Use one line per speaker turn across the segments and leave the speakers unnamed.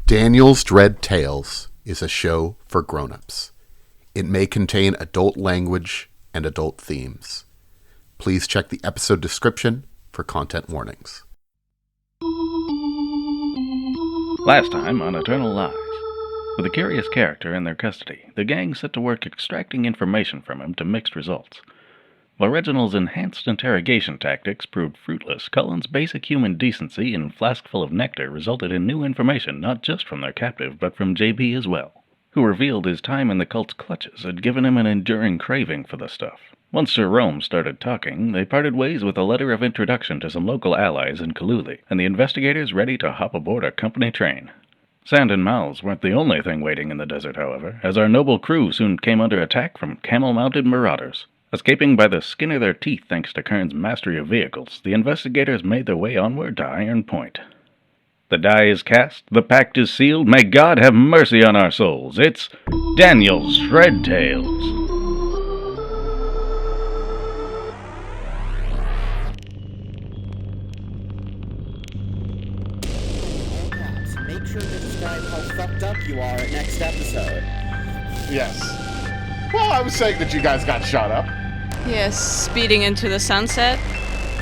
Daniel's Dread Tales is a show for grown-ups. It may contain adult language and adult themes. Please check the episode description for content warnings.
Last time on Eternal Lies. With a curious character in their custody, the gang set to work extracting information from him to mixed results. While Reginald's enhanced interrogation tactics proved fruitless, Collin's basic human decency and flaskful of nectar resulted in new information not just from their captive, but from JB as well, who revealed his time in the cult's clutches had given him an enduring craving for the stuff. Once Sir Rome started talking, they parted ways with a letter of introduction to some local allies in Kohluli, and the investigators ready to hop aboard a company train. Sand and mouths weren't the only thing waiting in the desert, however, as our noble crew soon came under attack from camel-mounted marauders. Escaping by the skin of their teeth thanks to Kern's mastery of vehicles, the investigators made their way onward to Iron Point. The die is cast, the pact is sealed, may God have mercy on our souls. It's Daniel's Dread Tales.
Make sure to describe how fucked up you are at next episode.
Yes. Well, I was saying that you guys got shot up.
Yes, speeding into the sunset,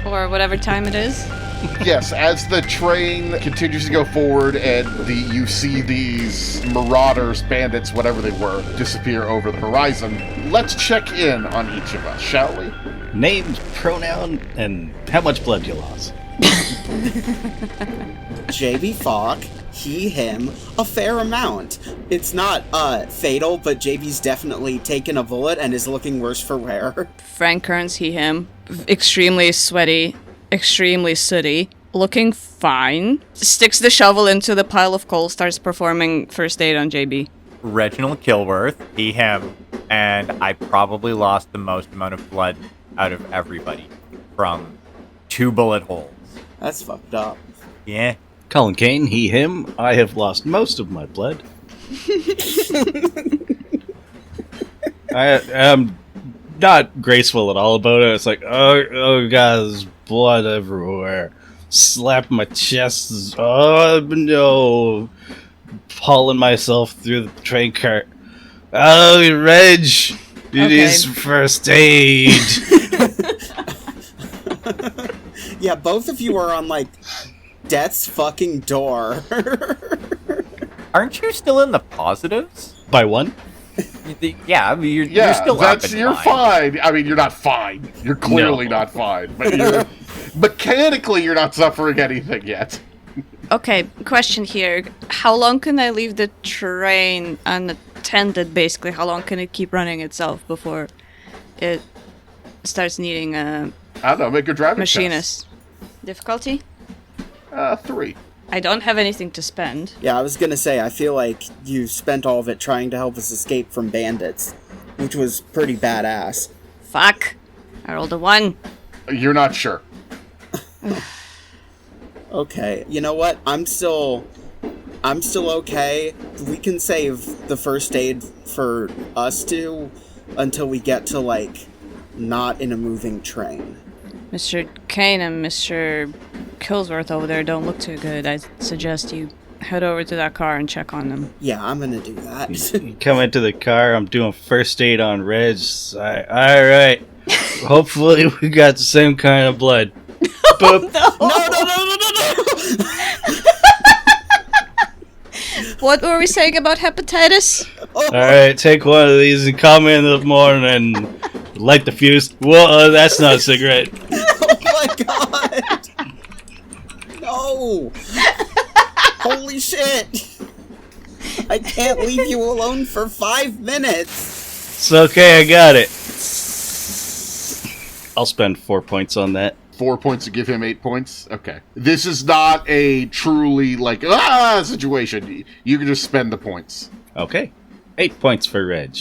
or whatever time it is.
Yes, as the train continues to go forward and you see these marauders, bandits, whatever they were, disappear over the horizon, let's check in on each of us, shall we?
Name, pronoun, and how much blood you lost.
JB Falk, he, him, a fair amount. It's not, fatal, but JB's definitely taken a bullet and is looking worse for wear.
Frank Kearns, he, him. Extremely sweaty, extremely sooty, looking fine. Sticks the shovel into the pile of coal, starts performing first aid on JB.
Reginald Kilworth, he, him, and I probably lost the most amount of blood out of everybody from 2 bullet holes.
That's fucked up.
Yeah.
Collin Kane, he, him. I have lost most of my blood. I am not graceful at all about it. It's like, oh god, there's blood everywhere. Slap my chest. Oh no. Hauling myself through the train cart. Oh, Reg, it is first aid.
Yeah, both of you are on, like, death's fucking door.
Aren't you still in the positives?
By one?
Yeah, I mean, you're still up and
you're fine. I mean, you're not fine. You're clearly not fine. But mechanically, you're not suffering anything yet.
Okay, question here. How long can I leave the train unattended, basically? How long can it keep running itself before it starts needing a...
I don't know, make a driving
machinist. Test. Difficulty?
3.
I don't have anything to spend.
Yeah, I was gonna say, I feel like you spent all of it trying to help us escape from bandits, which was pretty badass.
Fuck. I rolled a 1.
You're not sure.
Okay, you know what? I'm still okay. We can save the first aid for us two until we get to, like, not in a moving train.
Mr. Kane and Mr. Killsworth over there don't look too good. I suggest you head over to that car and check on them.
Yeah, I'm gonna do that.
You come into the car, I'm doing first aid on Reg. Alright. Hopefully we got the same kind of blood.
Oh, no! What were we saying about hepatitis?
Alright, take one of these and call me in the morning and light the fuse. Whoa, that's not a cigarette.
Oh my god! No! Holy shit! I can't leave you alone for 5 minutes!
It's okay, I got it. I'll spend 4 points on that.
4 points to give him 8 points? Okay. This is not a truly, like, situation. You can just spend the points.
Okay. 8 points for Reg.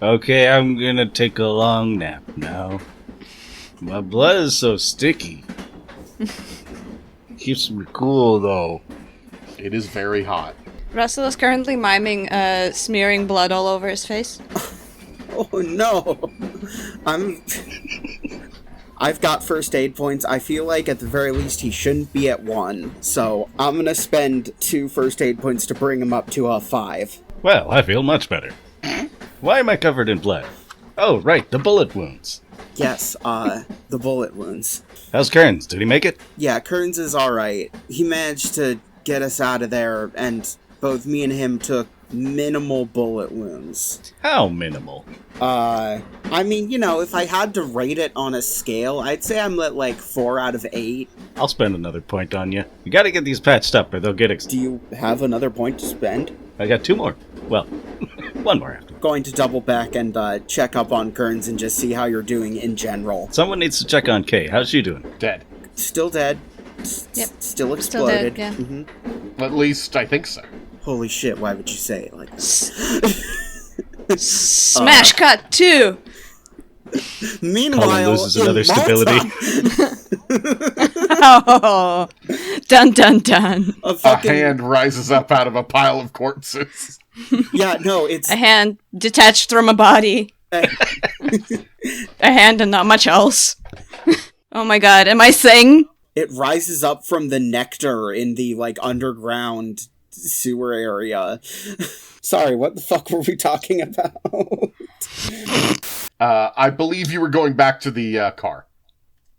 Okay, I'm gonna take a long nap now. My blood is so sticky. Keeps me cool, though.
It is very hot.
Russell is currently miming smearing blood all over his face.
Oh no! I've got first aid points. I feel like at the very least he shouldn't be at 1. So I'm going to spend 2 first aid points to bring him up to a 5.
Well, I feel much better. Why am I covered in blood? Oh, right, the bullet wounds.
Yes, the bullet wounds.
How's Kearns? Did he make it?
Yeah, Kearns is alright. He managed to get us out of there, and both me and him took minimal bullet wounds.
How minimal?
I mean, if I had to rate it on a scale, I'd say I'm at like 4 out of 8.
I'll spend another point on you. You gotta get these patched up or they'll get
Do you have another point to spend?
I got 2 more. Well, 1 more after.
Going to double back and check up on Kearns and just see how you're doing in general.
Someone needs to check on Kay. How's she doing?
Dead.
Still dead.
Yep.
Still exploded.
Still dead, yeah.
Mm-hmm.
At least I think so.
Holy shit, why would you say it like that?
Smash cut 2!
Meanwhile,
Collin loses
in
another
Malta,
stability.
Oh, dun dun dun.
a
A
fucking,
hand rises up out of a pile of corpses.
yeah, no, it's
A hand detached from a body. A hand and not much else. Oh my god, am I saying?
it rises up from the nectar in the like underground sewer area. Sorry, what the fuck were we talking about?
I believe you were going back to the car.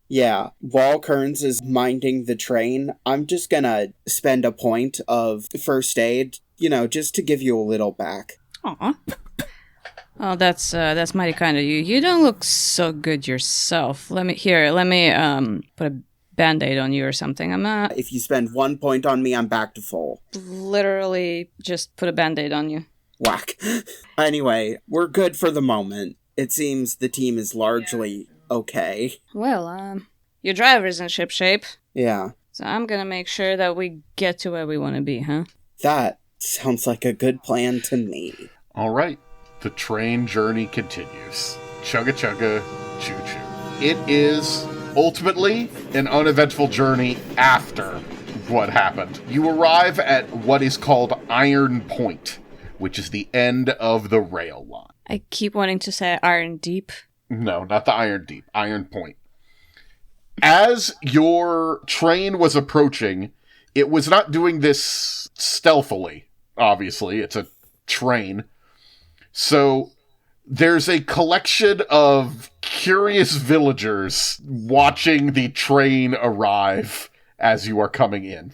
Yeah, while Kearns is minding the train, I'm just gonna spend a point of first aid, just to give you a little back.
Aw. Oh, that's mighty kind of you. You don't look so good yourself. Let me put a band-aid on you or something. I'm not
If you spend 1 point on me, I'm back to full.
literally just put a band-aid on you.
Whack. Anyway, we're good for the moment. It seems the team is largely okay.
Well, your driver's in ship shape,
Yeah,
so I'm gonna make sure that we get to where we want to be, huh?
that sounds like a good plan to me.
All right. The train journey continues. Chugga chugga, choo choo. It is ultimately an uneventful journey after what happened. You arrive at what is called Iron Point, which is the end of the rail line.
I keep wanting to say Iron Deep.
No, not the Iron Deep. Iron Point. As your train was approaching, it was not doing this stealthily, obviously. It's a train. So there's a collection of curious villagers watching the train arrive as you are coming in.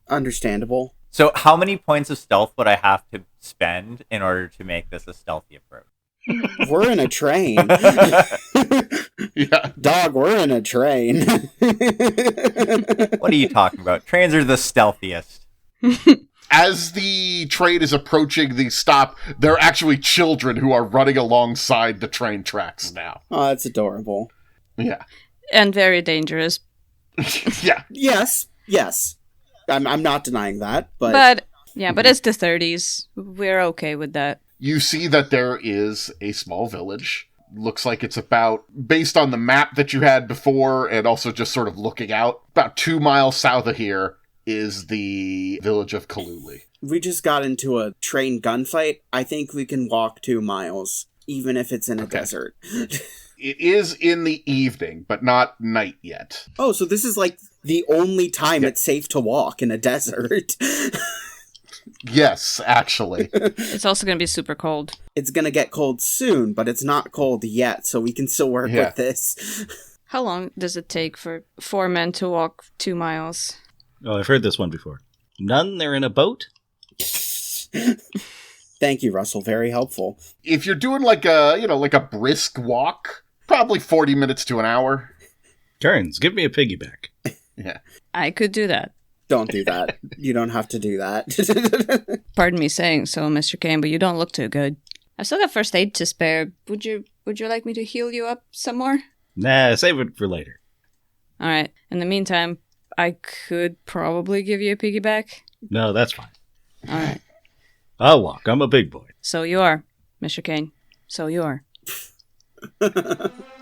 Understandable.
So how many points of stealth would I have to spend in order to make this a stealthy approach?
We're in a train.
Yeah.
Dog, we're in a train.
What are you talking about? Trains are the stealthiest.
As the train is approaching the stop, there are actually children who are running alongside the train tracks now.
Oh, that's adorable.
Yeah.
And very dangerous.
Yeah.
Yes. I'm not denying that, but
But it's the 30s. We're okay with that.
You see that there is a small village. Looks like it's about, based on the map that you had before, and also just sort of looking out, about 2 miles south of here is the village of Kohluli.
we just got into a train gunfight. I think we can walk 2 miles, even if it's in a desert.
It is in the evening, but not night yet.
Oh, so this is like the only time it's safe to walk in a desert.
Yes, actually.
It's also going to be super cold.
It's gonna get cold soon, but it's not cold yet, so we can still work with this.
How long does it take for 4 men to walk 2 miles?
Oh, I've heard this one before. None, they're in a boat?
Thank you, Russell. Very helpful.
If you're doing like a brisk walk, probably 40 minutes to an hour.
Kearns, give me a piggyback.
Yeah.
I could do that.
Don't do that. You don't have to do that.
Pardon me saying so, Mr. Kane, but you don't look too good. I've still got first aid to spare. Would you like me to heal you up some more?
Nah, save it for later.
All right. In the meantime, I could probably give you a piggyback.
No, that's fine.
All right.
I'll walk. I'm a big boy.
So you are, Mr. Kane. So you are.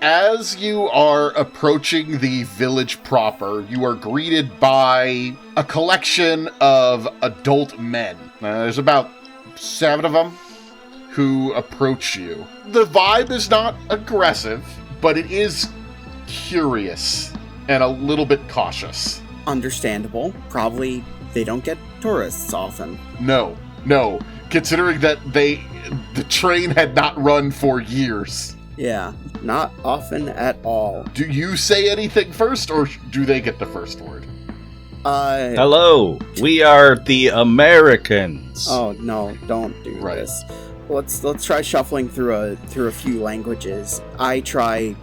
As you are approaching the village proper, you are greeted by a collection of adult men. There's about 7 of them who approach you. The vibe is not aggressive, but it is curious and a little bit cautious.
Understandable. Probably they don't get tourists often.
No. Considering that the train had not run for years.
Yeah, not often at all.
Do you say anything first, or do they get the first word?
Hello, we are the Americans.
Oh no, don't do
Right.
this. Let's try shuffling through a few languages. I try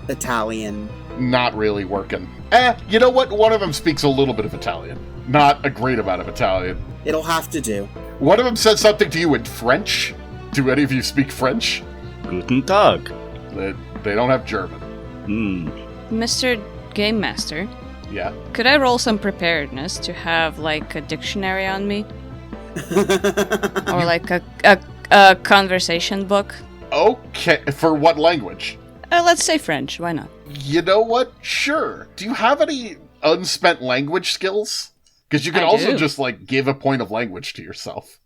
Italian.
Not really working. You know what? One of them speaks a little bit of Italian. Not a great amount of Italian.
It'll have to do.
One of them says something to you in French. Do any of you speak French?
Guten Tag.
They don't have German.
Mr. Game Master,
Yeah.
could I roll some preparedness to have like a dictionary on me? Or like a conversation book?
Okay. For what language?
Let's say French, why not?
You know what? Sure. Do you have any unspent language skills? Because you can
I
also
do.
just, give a point of language to yourself.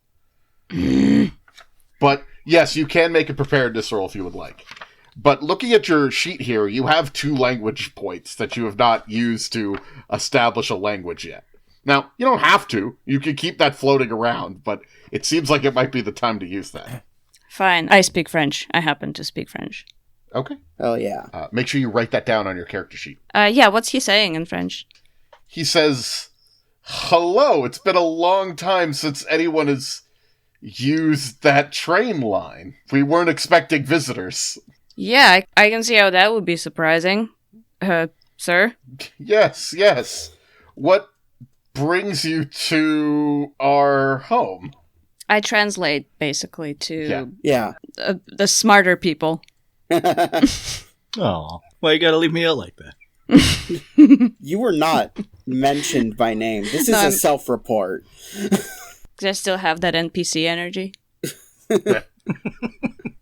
But, yes, you can make a preparedness roll if you would like. But looking at your sheet here, you have 2 language points that you have not used to establish a language yet. Now, you don't have to. You can keep that floating around, but it seems like it might be the time to use that.
Fine, I speak French. I happen to speak French.
Okay.
Oh yeah.
Make sure you write that down on your character sheet.
Yeah, what's he saying in French?
He says, "Hello, it's been a long time since anyone has used that train line. We weren't expecting visitors."
Yeah, I can see how that would be surprising. Sir?
Yes. What brings you to our home?
I translate, basically, to
Yeah.
the smarter people.
Oh, why you gotta leave me out like that?
You were not mentioned by name. This is
No,
a
I'm-
self-report.
Because I still have that NPC energy.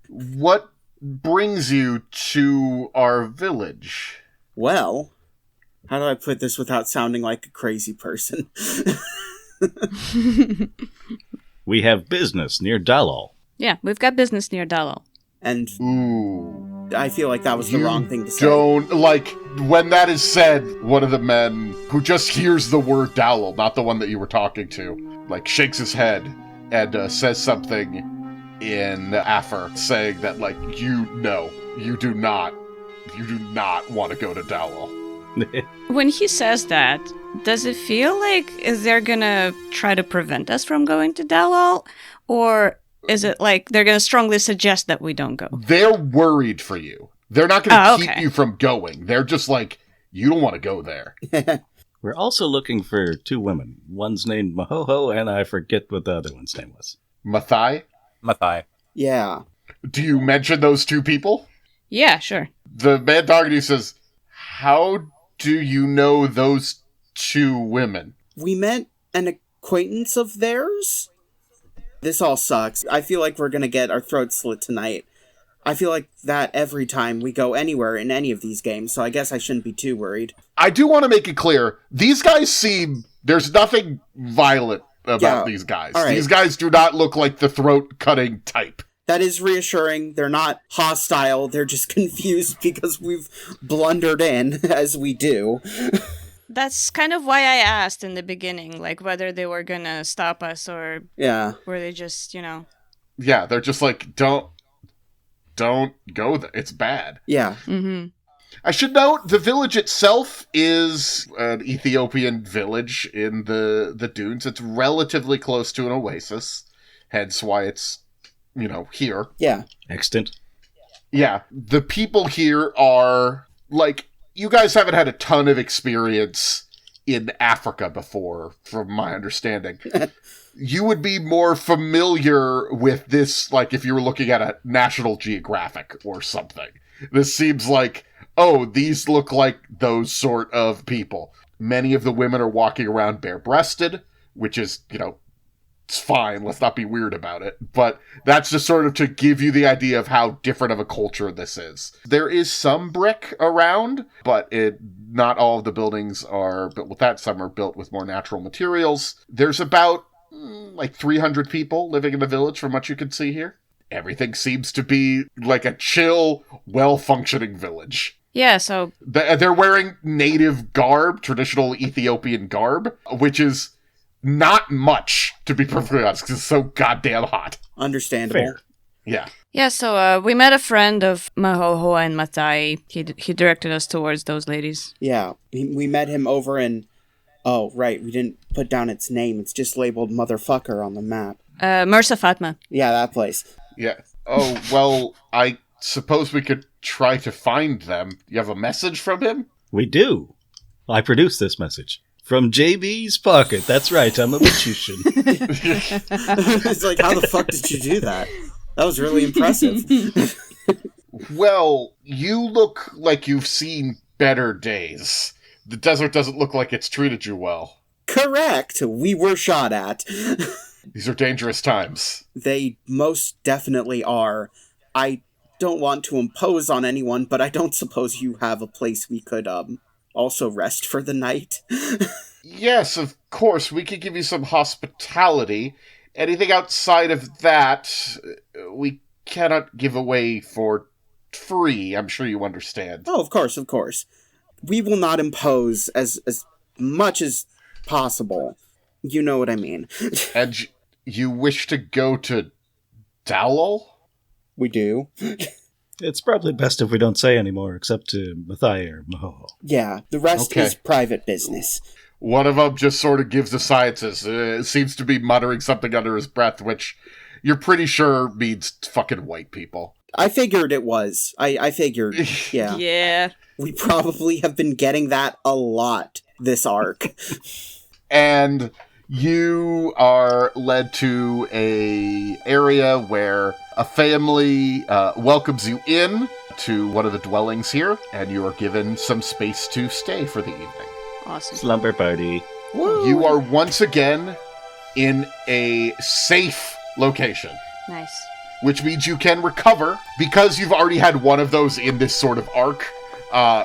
What brings you to our village?
Well, how do I put this without sounding like a crazy person?
We have business near Dallol.
Yeah, we've got business near Dallol.
And
Ooh.
I feel like that was the
You
wrong thing to say.
Don't, when that is said, one of the men who just hears the word Dallol, not the one that you were talking to, shakes his head and says something in Afar, saying that, you do not want to go to Dallol.
When he says that, does it feel like is they're gonna try to prevent us from going to Dallol? Or is it like they're gonna strongly suggest that we don't go?
They're worried for you. They're not going to keep
okay.
you from going. They're just you don't want to go there.
We're also looking for 2 women. One's named Mahoho, and I forget what the other one's name was.
Mathai,
Mathai.
Yeah.
do you mention those 2 people?
Yeah, sure.
The man talking to you says, "How do you know those 2 women?"
We met an acquaintance of theirs? This all sucks. I feel like we're gonna get our throats slit tonight. I feel like that every time we go anywhere in any of these games, so I guess I shouldn't be too worried.
I do want to make it clear, these guys there's nothing violent about these guys.
all right.
These guys do not look like the throat-cutting type.
That is reassuring. They're not hostile. They're just confused because we've blundered in, as we do.
That's kind of why I asked in the beginning, whether they were gonna stop us or
Yeah.
were they just,
Yeah, they're just don't go there. It's bad.
Yeah.
Mm-hmm.
I should note, the village itself is an Ethiopian village in the dunes. It's relatively close to an oasis, hence why it's, here.
Yeah.
Extant.
Yeah, the people here are, you guys haven't had a ton of experience in Africa before, from my understanding. You would be more familiar with this, if you were looking at a National Geographic or something. This seems these look like those sort of people. Many of the women are walking around bare-breasted, which is, it's fine, let's not be weird about it. But that's just sort of to give you the idea of how different of a culture this is. There is some brick around, but not all of the buildings are built with that. Some are built with more natural materials. There's about 300 people living in the village from what you can see here. Everything seems to be like a chill, well-functioning village.
Yeah, so
They're wearing native garb, traditional Ethiopian garb, which is not much, to be perfectly honest, because it's so goddamn hot.
Understandable.
Fair.
Yeah.
we met a friend of Mahoho and Matai. He directed us towards those ladies.
Yeah, we met him over in... Oh, right, we didn't put down its name. It's just labeled motherfucker on the map.
Mursa Fatma.
Yeah, that place.
Yeah. Oh, well, I suppose we could try to find them. You have a message from him?
We do. I produced this message. From JB's pocket. That's right, I'm a magician.
It's like, how the fuck did you do that? That was really impressive.
Well, you look like you've seen better days. The desert doesn't look like it's treated you well.
Correct! We were shot at.
These are dangerous times.
They most definitely are. I don't want to impose on anyone, but I don't suppose you have a place we could, also rest for the night?
Yes, of course, we could give you some hospitality. Anything outside of that, we cannot give away for free. I'm sure you understand.
Oh, of course, of course. We will not impose as much as possible. You know what I mean.
And you wish to go to Dallol?
We do.
It's probably best if we don't say any more, except to Mathai or Mahoho.
Yeah, the rest
Okay.
is private business.
One of them just sort of gives the sciences. Seems to be muttering something under his breath, which you're pretty sure means fucking white people.
I figured it was. I figured, yeah.
Yeah.
We probably have been getting that a lot this arc.
And you are led to a area where a family welcomes you in to one of the dwellings here, and you are given some space to stay for the evening.
Awesome.
Slumber party.
You are once again in a safe location,
Nice.
which means you can recover. Because you've already had one of those in this sort of arc,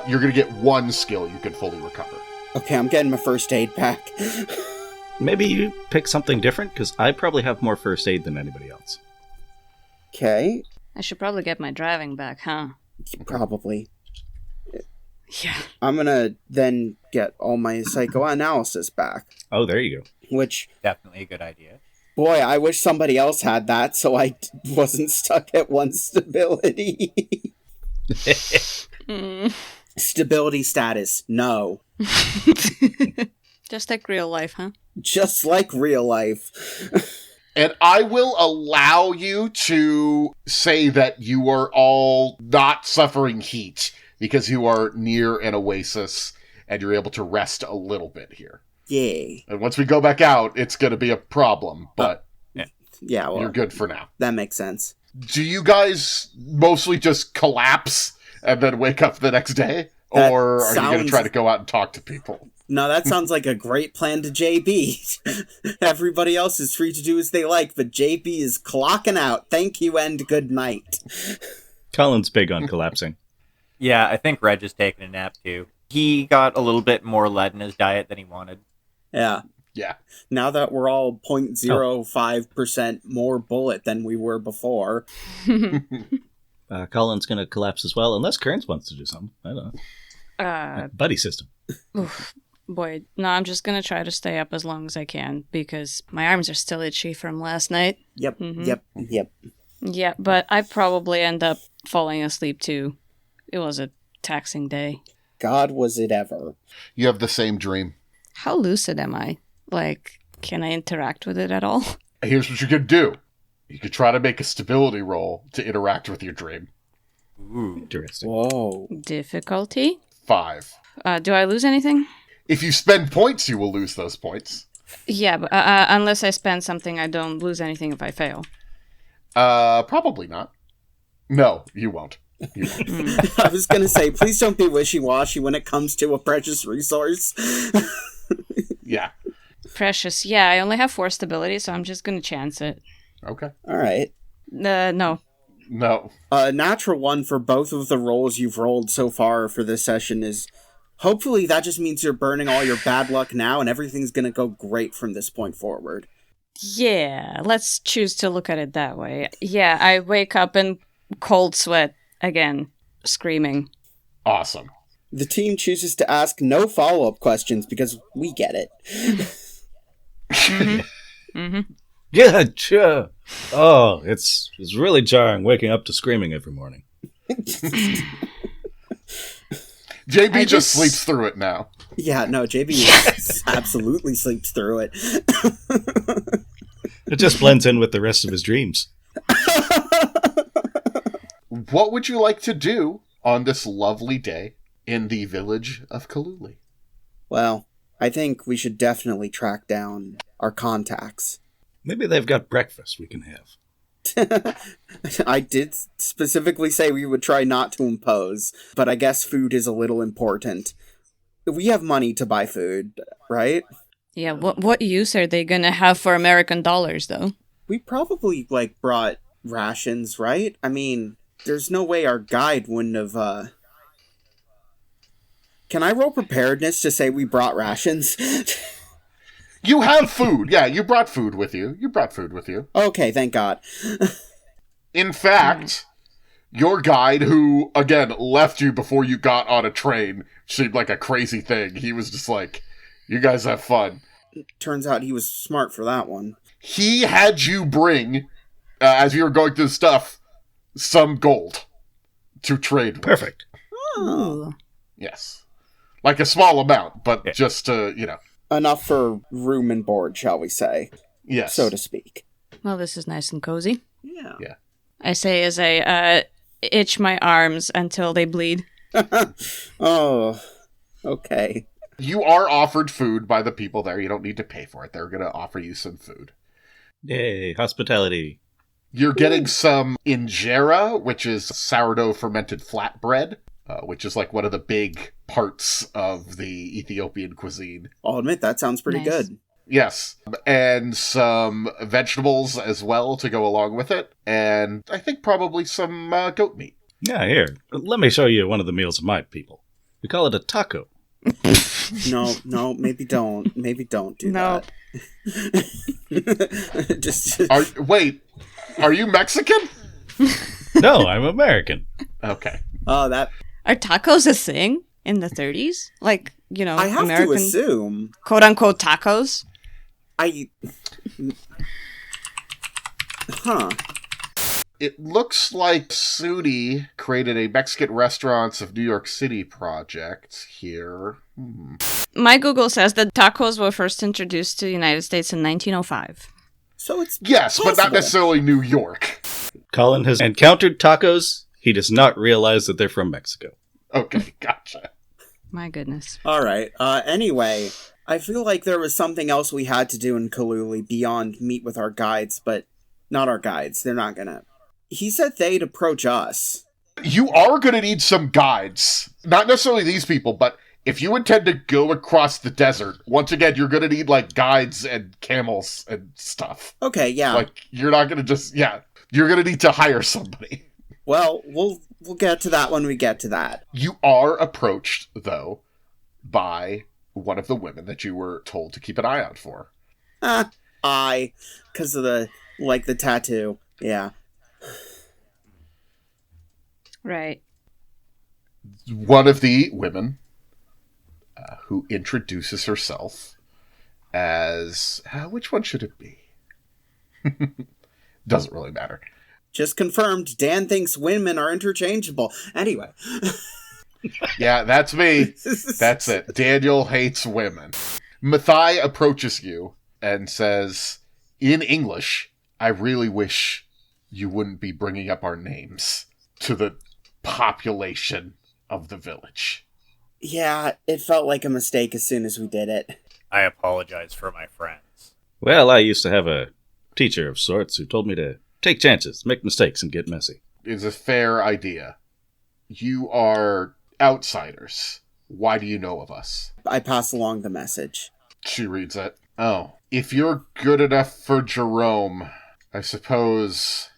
you're going to get one skill you can fully recover.
Okay, I'm getting my first aid back.
Maybe you pick something different, because I probably have more first aid than anybody else.
Okay,
I should probably get my driving back, huh?
probably.
Yeah.
I'm gonna then get all my psychoanalysis back.
Oh, there you go.
Which,
Definitely a good idea.
boy, I wish somebody else had that so I wasn't stuck at one stability. Stability status, no.
Just like real life, huh?
Just like real life.
And I will allow you to say that you are all not suffering heat because you are near an oasis and you're able to rest a little bit here.
Yay.
And once we go back out, it's going to be a problem, but
Yeah, well,
you're good for now.
that makes sense.
Do you guys mostly just collapse and then wake up the next day?
That
Or are you going to
sounds-
try to go out and talk to people?
No, that sounds like a great plan to JB. Everybody else is free to do as they like, but JB is clocking out. Thank you and good night.
Colin's big on collapsing.
Yeah, I think Reg is taking a nap too. He got a little bit more lead in his diet than he wanted.
Yeah.
Yeah.
Now that we're all 0.05% more bullet than we were before.
Colin's going to collapse as well, unless Kearns wants to do something. I don't know. Buddy system.
Boy, no, I'm just gonna try to stay up as long as I can because my arms are still itchy from last night.
Yep, yep.
Yeah, but I probably end up falling asleep too. It was a taxing day.
God, was it ever.
You have the same dream.
How lucid am I? Like, can I interact with it at all?
Here's what you could do. You could try to make a stability roll to interact with your dream.
Ooh.
Interesting.
Whoa.
Difficulty?
5.
Do I lose anything?
If you spend points, you will lose those points.
Yeah, but unless I spend something, I don't lose anything if I fail.
Probably not. No, you won't. You won't.
I was gonna say, please don't be wishy-washy when it comes to a precious resource.
Yeah.
Precious. Yeah, I only have 4 stability, so I'm just gonna chance it.
Okay.
Alright.
No.
No.
Natural 1 for both of the rolls you've rolled so far for this session is... Hopefully that just means you're burning all your bad luck now and everything's gonna go great from this point forward.
Yeah, let's choose to look at it that way. Yeah, I wake up in cold sweat again, screaming.
Awesome.
The team chooses to ask no follow-up questions because we get it.
Yeah, sure. Oh, it's really jarring waking up to screaming every morning.
JB just sleeps through it now.
Yeah, no, JB absolutely sleeps through it.
It just blends in with the rest of his dreams.
What would you like to do on this lovely day in the village of Kohluli?
Well, I think we should definitely track down our contacts.
Maybe they've got breakfast we can have.
I did specifically say we would try not to impose, but I guess food is a little important. We have money to buy food, right?
Yeah, what use are they gonna have for American dollars, though?
We probably, brought rations, right? I mean, there's no way our guide wouldn't have, Can I roll preparedness to say we brought rations?
You have food. Yeah, you brought food with you.
Okay, thank God.
In fact, your guide, who, again, left you before you got on a train, seemed like a crazy thing. He was just like, you guys have fun.
Turns out he was smart for that one.
He had you bring, as you were going through stuff, some gold to trade with.
Perfect.
Ooh.
Yes. Like a small amount, but just to,
Enough for room and board, shall we say.
Yes.
So to speak.
Well, this is nice and cozy.
Yeah.
I say as I itch my arms until they bleed.
Oh, okay.
You are offered food by the people there. You don't need to pay for it. They're going to offer you some food.
Yay, hospitality.
You're getting some injera, which is sourdough fermented flatbread, which is like one of the big parts of the Ethiopian cuisine.
I'll admit, that sounds pretty
Nice.
good.
Yes, and some vegetables as well to go along with it, and I think probably some goat meat.
Yeah, here. Let me show you one of the meals of my people. We call it a taco.
No, maybe don't. Maybe don't do
No.
that. Just
Wait, are you Mexican?
No, I'm American.
Okay.
oh, that
Are tacos a thing in the 30s? Like,
I have
American
to assume.
quote-unquote tacos?
Huh.
It looks like Sudi created a Mexican Restaurants of New York City project here.
My Google says that tacos were first introduced to the United States in 1905.
So it's
Yes, but not
possible.
necessarily New York.
Collin has encountered tacos. He does not realize that they're from Mexico.
Okay, gotcha.
My goodness.
All right. Anyway, I feel like there was something else we had to do in Kohluli beyond meet with our guides, but not our guides. They're not gonna. He said they'd approach us.
You are going to need some guides. Not necessarily these people, but if you intend to go across the desert, once again, you're going to need, guides and camels and stuff.
Okay, yeah.
You're not going to just, you're going to need to hire somebody.
Well, we'll get to that when we get to that.
You are approached, though, by one of the women that you were told to keep an eye out for.
Because of the tattoo. Yeah.
Right.
One of the women who introduces herself as... which one should it be? Doesn't really matter.
Just confirmed, Dan thinks women are interchangeable. Anyway.
Yeah, that's me. That's it. Daniel hates women. Mathai approaches you and says, in English, I really wish you wouldn't be bringing up our names to the population of the village.
Yeah, it felt like a mistake as soon as we did it.
I apologize for my friends.
Well, I used to have a teacher of sorts who told me to take chances, make mistakes, and get messy.
It's a fair idea. You are outsiders. Why do you know of us?
I pass along the message.
She reads it. Oh, if you're good enough for Jerome, I suppose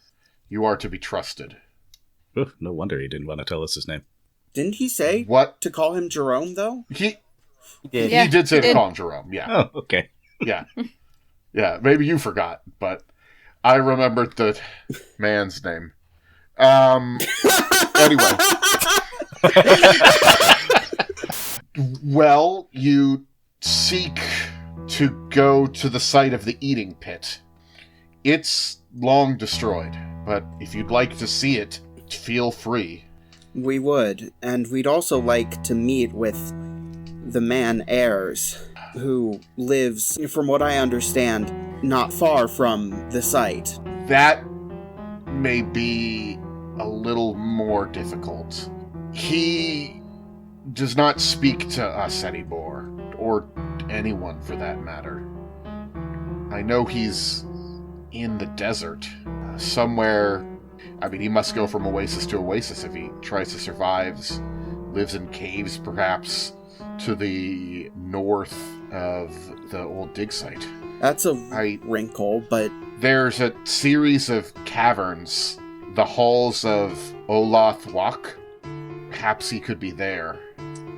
you are to be trusted.
Oof, no wonder he didn't want to tell us his name.
Didn't he say
What?
to call him Jerome, though?
He
Yeah,
did say
he
to
did.
call him Jerome, yeah.
Oh, okay.
Yeah. Yeah, maybe you forgot, but I remembered the man's name. Anyway. Well, you seek to go to the site of the eating pit. It's long destroyed, but if you'd like to see it, feel free.
We would, and we'd also like to meet with the man Ayers, who lives, from what I understand, not far from the site.
That may be a little more difficult. He does not speak to us anymore, or anyone for that matter. I know he's in the desert, somewhere. I mean, he must go from oasis to oasis if he tries to survive. Lives in caves, perhaps, to the north of the old dig site.
That's a wrinkle, but...
There's a series of caverns, the halls of Olath Wak. Perhaps he could be there.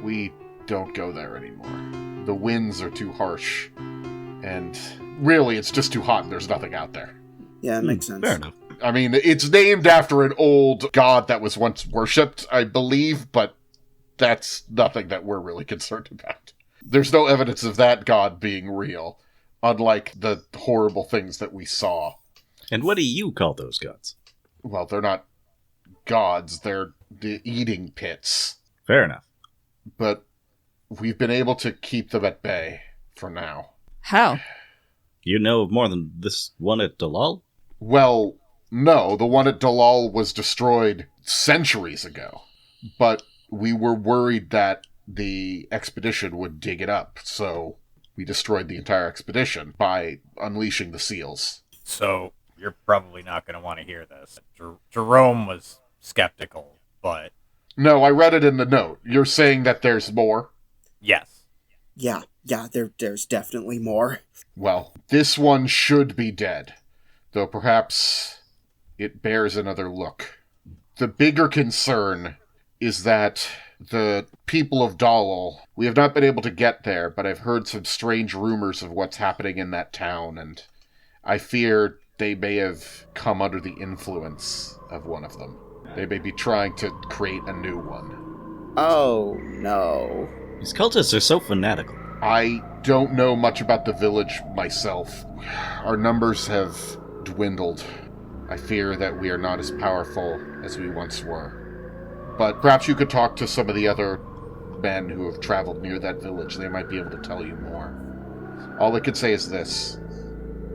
We don't go there anymore. The winds are too harsh, and really, it's just too hot and there's nothing out there.
Yeah, it makes sense.
Fair enough.
I mean, it's named after an old god that was once worshipped, I believe, but that's nothing that we're really concerned about. There's no evidence of that god being real, unlike the horrible things that we saw.
And what do you call those gods?
Well, they're not gods, they're the eating pits.
Fair enough.
But we've been able to keep them at bay for now.
How?
You know of more than this one at Dallol?
Well, no, the one at Dallol was destroyed centuries ago. But we were worried that the expedition would dig it up, so we destroyed the entire expedition by unleashing the seals.
So, you're probably not going to want to hear this. Jerome was skeptical, but...
No, I read it in the note. You're saying that there's more?
Yes.
Yeah, there's definitely more.
Well, this one should be dead, though perhaps it bears another look. The bigger concern is that the people of Dallol, we have not been able to get there, but I've heard some strange rumors of what's happening in that town, and I fear they may have come under the influence of one of them. They may be trying to create a new one.
Oh, no.
These cultists are so fanatical.
I don't know much about the village myself. Our numbers have dwindled. I fear that we are not as powerful as we once were. But perhaps you could talk to some of the other men who have traveled near that village. They might be able to tell you more. All I can say is this.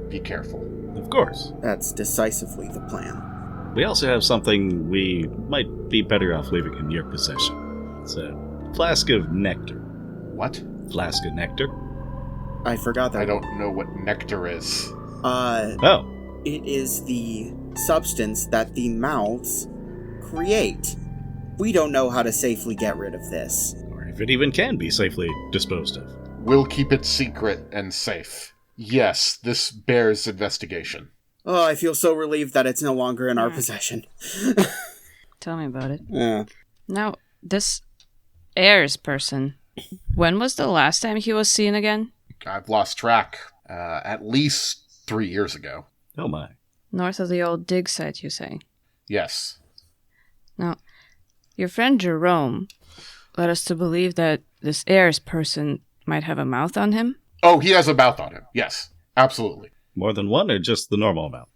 Be careful.
Of course.
That's decisively the plan.
We also have something we might be better off leaving in your possession. It's a flask of nectar.
What?
Flask of nectar?
I forgot that.
I don't know what nectar is.
Oh.
It is the substance that the mouths create. We don't know how to safely get rid of this.
Or if it even can be safely disposed of.
We'll keep it secret and safe. Yes, this bears investigation.
Oh, I feel so relieved that it's no longer in our possession.
Tell me about it.
Yeah.
Now, this Ayers person, when was the last time he was seen again?
I've lost track. At least 3 years ago.
Oh my.
North of the old dig site, you say?
Yes.
Now, your friend Jerome led us to believe that this Ayers person might have a mouth on him?
Oh, he has a mouth on him. Yes, absolutely.
More than one or just the normal amount?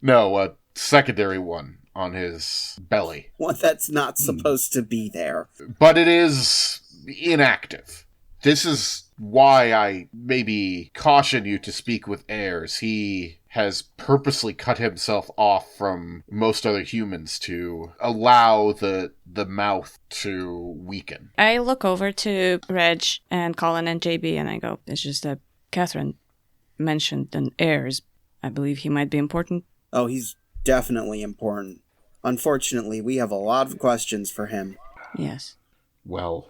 No, a secondary one on his belly.
One that's not supposed to be there.
But it is inactive. This is why I maybe caution you to speak with Ayers. He has purposely cut himself off from most other humans to allow the mouth to weaken.
I look over to Reg and Collin and JB and I go, it's just that Catherine mentioned an Ayers. I believe he might be important.
Oh, he's definitely important. Unfortunately, we have a lot of questions for him.
Yes.
Well,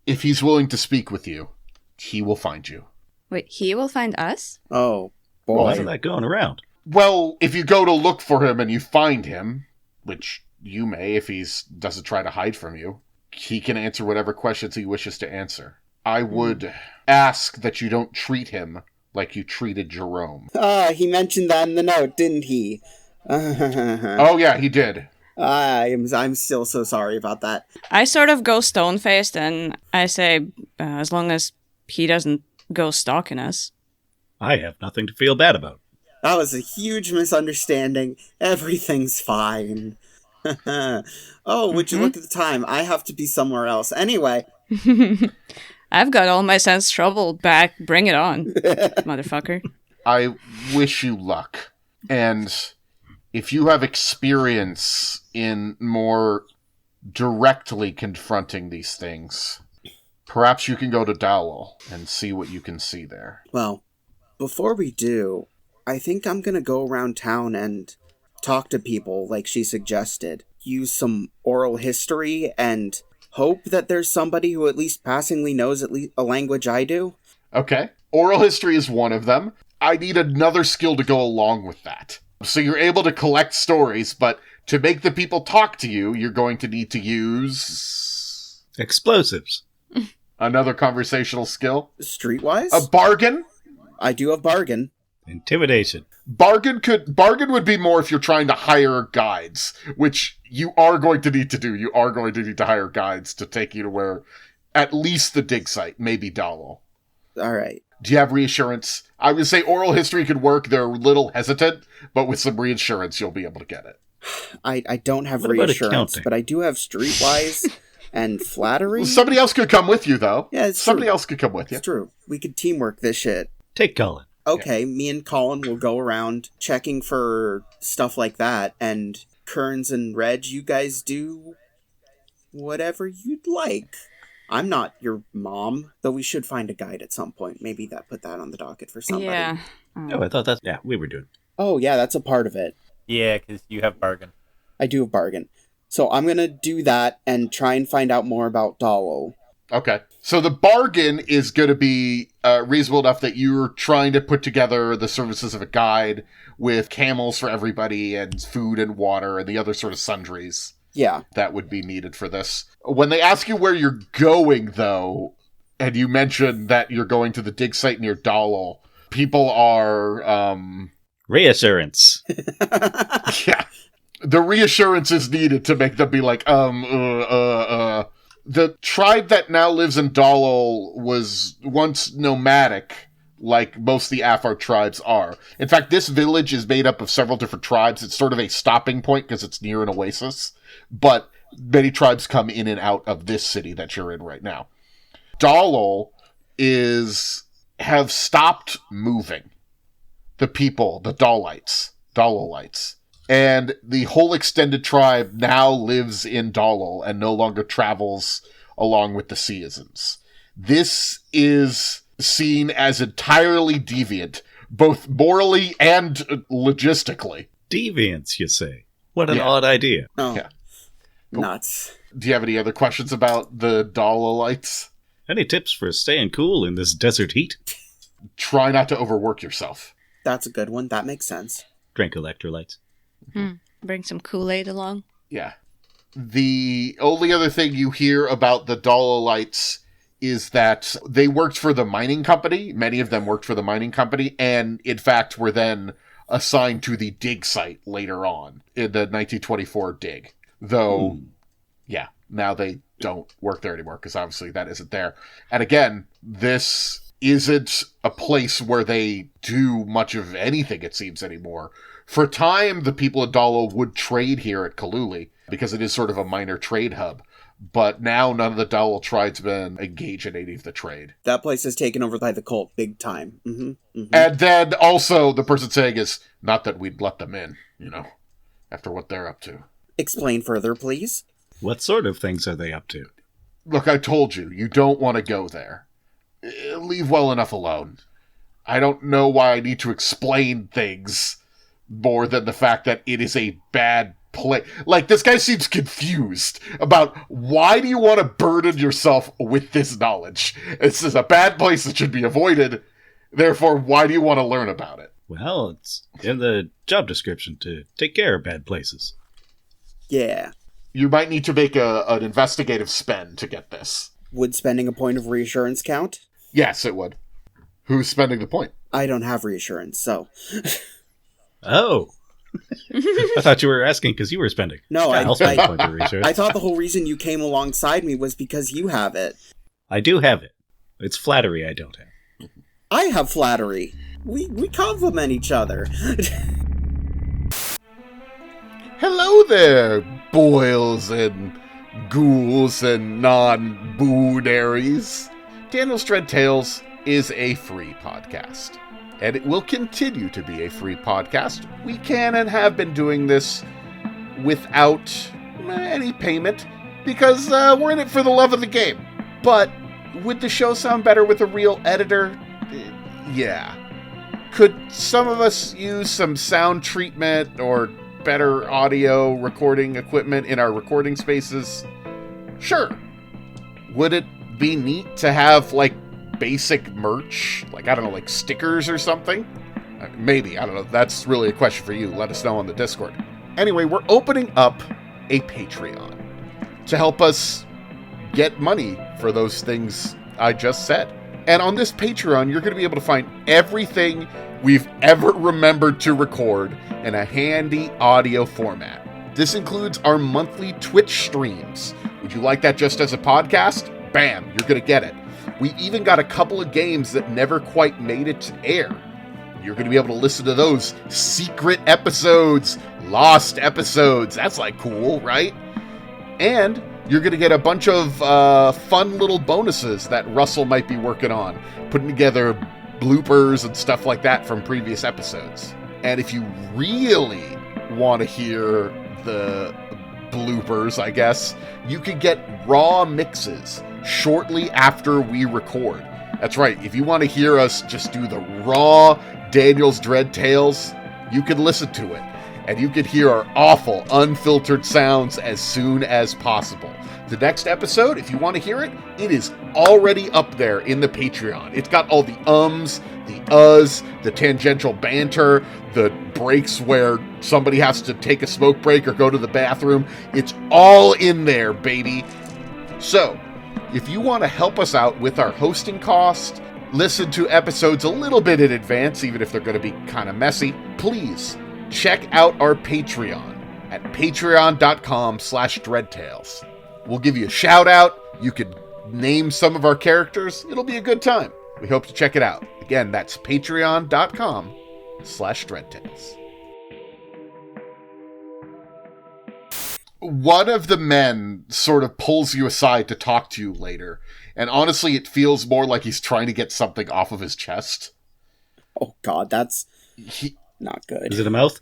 if he's willing to speak with you, he will find you.
Wait, he will find us?
Oh, boy.
Why isn't that going around?
Well, if you go to look for him and you find him, which you may if he doesn't try to hide from you, he can answer whatever questions he wishes to answer. I would ask that you don't treat him like you treated Jerome.
He mentioned that in the note, didn't he?
Oh yeah, he did.
I'm still so sorry about that.
I sort of go stone-faced and I say, as long as he doesn't go stalking us.
I have nothing to feel bad about.
That was a huge misunderstanding. Everything's fine. Oh, would you look at the time? I have to be somewhere else. Anyway.
I've got all my sense trouble back. Bring it on, motherfucker.
I wish you luck. And if you have experience in more directly confronting these things, perhaps you can go to Dallol and see what you can see there.
Well, before we do, I think I'm gonna go around town and talk to people like she suggested. Use some oral history and hope that there's somebody who at least passingly knows at least a language I do.
Okay. Oral history is one of them. I need another skill to go along with that. So you're able to collect stories, but to make the people talk to you, you're going to need to use...
Explosives.
Another conversational skill.
Streetwise?
A bargain?
I do have bargain.
Intimidation.
Bargain would be more if you're trying to hire guides, which you are going to need to do. You are going to need to hire guides to take you to where, at least the dig site, maybe Dallol.
All right.
Do you have reassurance? I would say oral history could work. They're a little hesitant, but with some reassurance, you'll be able to get it.
I don't have
What about
reassurance,
accounting?
but I do have streetwise and flattery.
Somebody else could come with you, though.
Yeah, it's
Somebody
true.
else could come with you.
It's true. We could teamwork this shit.
Take Collin.
Okay, me and Colin will go around checking for stuff like that, and Kearns and Reg, you guys do whatever you'd like. I'm not your mom, though we should find a guide at some point. Maybe put that on the docket for somebody.
Yeah.
Oh, I thought that's... Yeah, we were doing...
Oh, yeah, that's a part of it.
Yeah, because you have bargain.
I do have bargain. So I'm gonna do that and try and find out more about Dallol.
Okay. So the bargain is going to be reasonable enough that you're trying to put together the services of a guide with camels for everybody and food and water and the other sort of sundries
Yeah.
that would be needed for this. When they ask you where you're going, though, and you mention that you're going to the dig site near Dallol, people are...
Reassurance.
yeah. The reassurance is needed to make them be like, The tribe that now lives in Dallol was once nomadic, like most of the Afar tribes are. In fact, this village is made up of several different tribes. It's sort of a stopping point because it's near an oasis, but many tribes come in and out of this city that you're in right now. Dallol have stopped moving. The people, the Dallolites. And the whole extended tribe now lives in Dallol and no longer travels along with the citizens. This is seen as entirely deviant, both morally and logistically.
Deviants, you say? What an
Yeah.
odd idea.
Oh.
Yeah.
Nuts.
Do you have any other questions about the Dallolites?
Any tips for staying cool in this desert heat?
Try not to overwork yourself.
That's a good one. That makes sense.
Drink electrolytes.
Bring some Kool-Aid along.
Yeah. The only other thing you hear about the Dallolites is that they worked for the mining company. Many of them worked for the mining company, and in fact were then assigned to the dig site later on in the 1924 dig. Though, yeah, now they don't work there anymore because obviously that isn't there. And again, this isn't a place where they do much of anything, it seems, anymore. For a time, the people of Dallol would trade here at Kohluli because it is sort of a minor trade hub. But now none of the Dallol tribesmen engage in any of the trade.
That place is taken over by the cult big time.
And then also the person saying is, not that we'd let them in, after what they're up to.
Explain further, please.
What sort of things are they up to?
Look, I told you, you don't want to go there. Leave well enough alone. I don't know why I need to explain things more than the fact that it is a bad place. Like, this guy seems confused about why do you want to burden yourself with this knowledge? This is a bad place that should be avoided. Therefore, why do you want to learn about it?
Well, it's in the job description to take care of bad places.
Yeah.
You might need to make an investigative spend to get this.
Would spending a point of reassurance count?
Yes, it would. Who's spending the point?
I don't have reassurance, so...
Oh, I thought you were asking because you were spending.
No,
I'll spend a point of research.
I thought the whole reason you came alongside me was because you have it.
I do have it. It's flattery I don't have.
I have flattery. We compliment each other.
Hello there, boils and ghouls and non-boodaries. Daniel's Dread Tales is a free podcast, and it will continue to be a free podcast. We can and have been doing this without any payment, because we're in it for the love of the game. But would the show sound better with a real editor? Yeah. Could some of us use some sound treatment or better audio recording equipment in our recording spaces? Sure. Would it be neat to have, like, basic merch? Like, I don't know, like stickers or something? Maybe. I don't know. That's really a question for you. Let us know on the Discord. Anyway, we're opening up a Patreon to help us get money for those things I just said. And on this Patreon, you're going to be able to find everything we've ever remembered to record in a handy audio format. This includes our monthly Twitch streams. Would you like that just as a podcast? Bam, you're going to get it. We even got a couple of games that never quite made it to air. You're going to be able to listen to those secret episodes, lost episodes. That's like cool, right? And you're going to get a bunch of fun little bonuses that Russell might be working on, putting together bloopers and stuff like that from previous episodes. And if you really want to hear the bloopers, I guess, you could get raw mixes shortly after we record. That's right, if you want to hear us just do the raw Daniel's Dread Tales, you can listen to it. And you can hear our awful, unfiltered sounds as soon as possible. The next episode, if you want to hear it, it is already up there in the Patreon. It's got all the ums, the uhs, the tangential banter, the breaks where somebody has to take a smoke break or go to the bathroom. It's all in there, baby. So, if you want to help us out with our hosting cost, listen to episodes a little bit in advance, even if they're going to be kind of messy, please check out our Patreon at patreon.com/dreadtales. We'll give you a shout out. You could name some of our characters. It'll be a good time. We hope to check it out. Again, that's patreon.com/dreadtales. One of the men sort of pulls you aside to talk to you later. And honestly, it feels more like he's trying to get something off of his chest.
Oh god, that's not good.
Is it a mouth?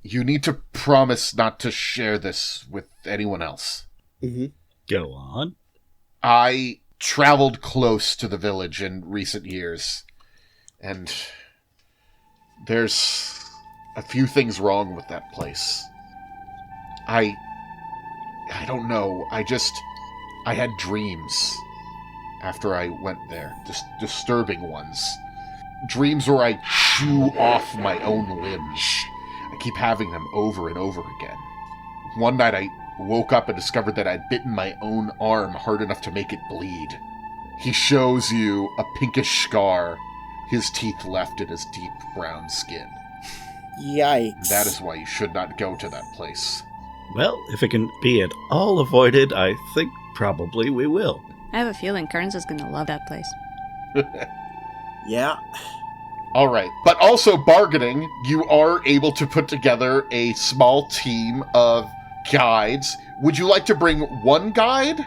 You need to promise not to share this with anyone else.
Mm-hmm.
Go on.
I traveled close to the village in recent years, and there's a few things wrong with that place. I don't know. I had dreams after I went there. Just disturbing ones. Dreams where I chew off my own limbs. I keep having them over and over again. One night I woke up and discovered that I'd bitten my own arm hard enough to make it bleed. He shows you a pinkish scar, his teeth left in his deep brown skin.
Yikes.
That is why you should not go to that place.
Well, if it can be at all avoided, I think probably we will.
I have a feeling Kearns is gonna love that place.
Yeah.
All right. But also bargaining, you are able to put together a small team of guides. Would you like to bring one guide,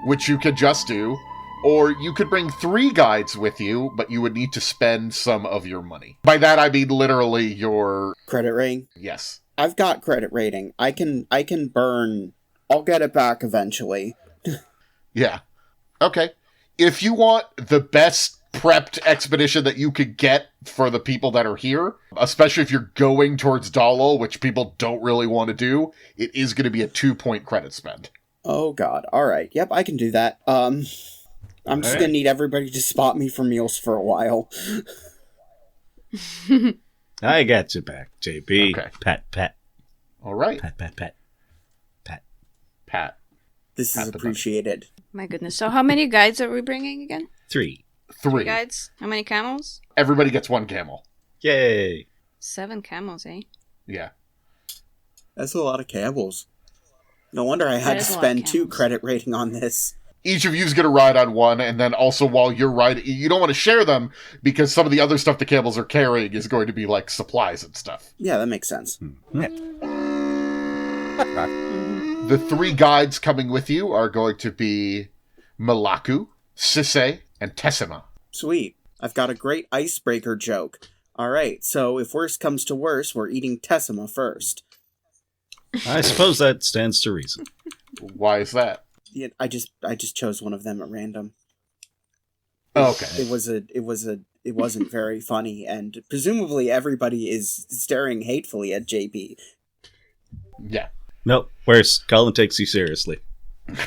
which you could just do, or you could bring 3 guides with you, but you would need to spend some of your money? By that, I mean literally your...
Credit rating?
Yes.
I've got credit rating. I can burn. I'll get it back eventually.
Yeah. Okay. If you want the best prepped expedition that you could get for the people that are here, especially if you're going towards Dallol, which people don't really want to do, it is going to be a 2-point credit spend.
Oh god. Alright. Yep, I can do that. I'm just gonna need everybody to spot me for meals for a while.
I got you back, JP.
Okay.
Pat.
All right.
Pat.
This is
Pat the
appreciated.
My goodness. So how many guides are we bringing again?
3.
3.
Guides? How many camels?
Everybody gets 1 camel.
Yay.
7 camels, eh?
Yeah.
That's a lot of camels. No wonder I
That
had to
is a lot of
spend 2
camels.
credit rating on this.
Each of you's going to ride on one, and then also while you're riding, you don't want to share them because some of the other stuff the camels are carrying is going to be like supplies and stuff.
Yeah, that makes sense.
The 3 guides coming with you are going to be Malaku, Sisse, and Tessima.
Sweet. I've got a great icebreaker joke. Alright, so if worst comes to worst, we're eating Tessima first.
I suppose that stands to reason.
Why is that?
Yeah, I just chose one of them at random.
Okay.
It wasn't very funny, and presumably everybody is staring hatefully at JP.
Yeah.
Nope, worse. Collin takes you seriously.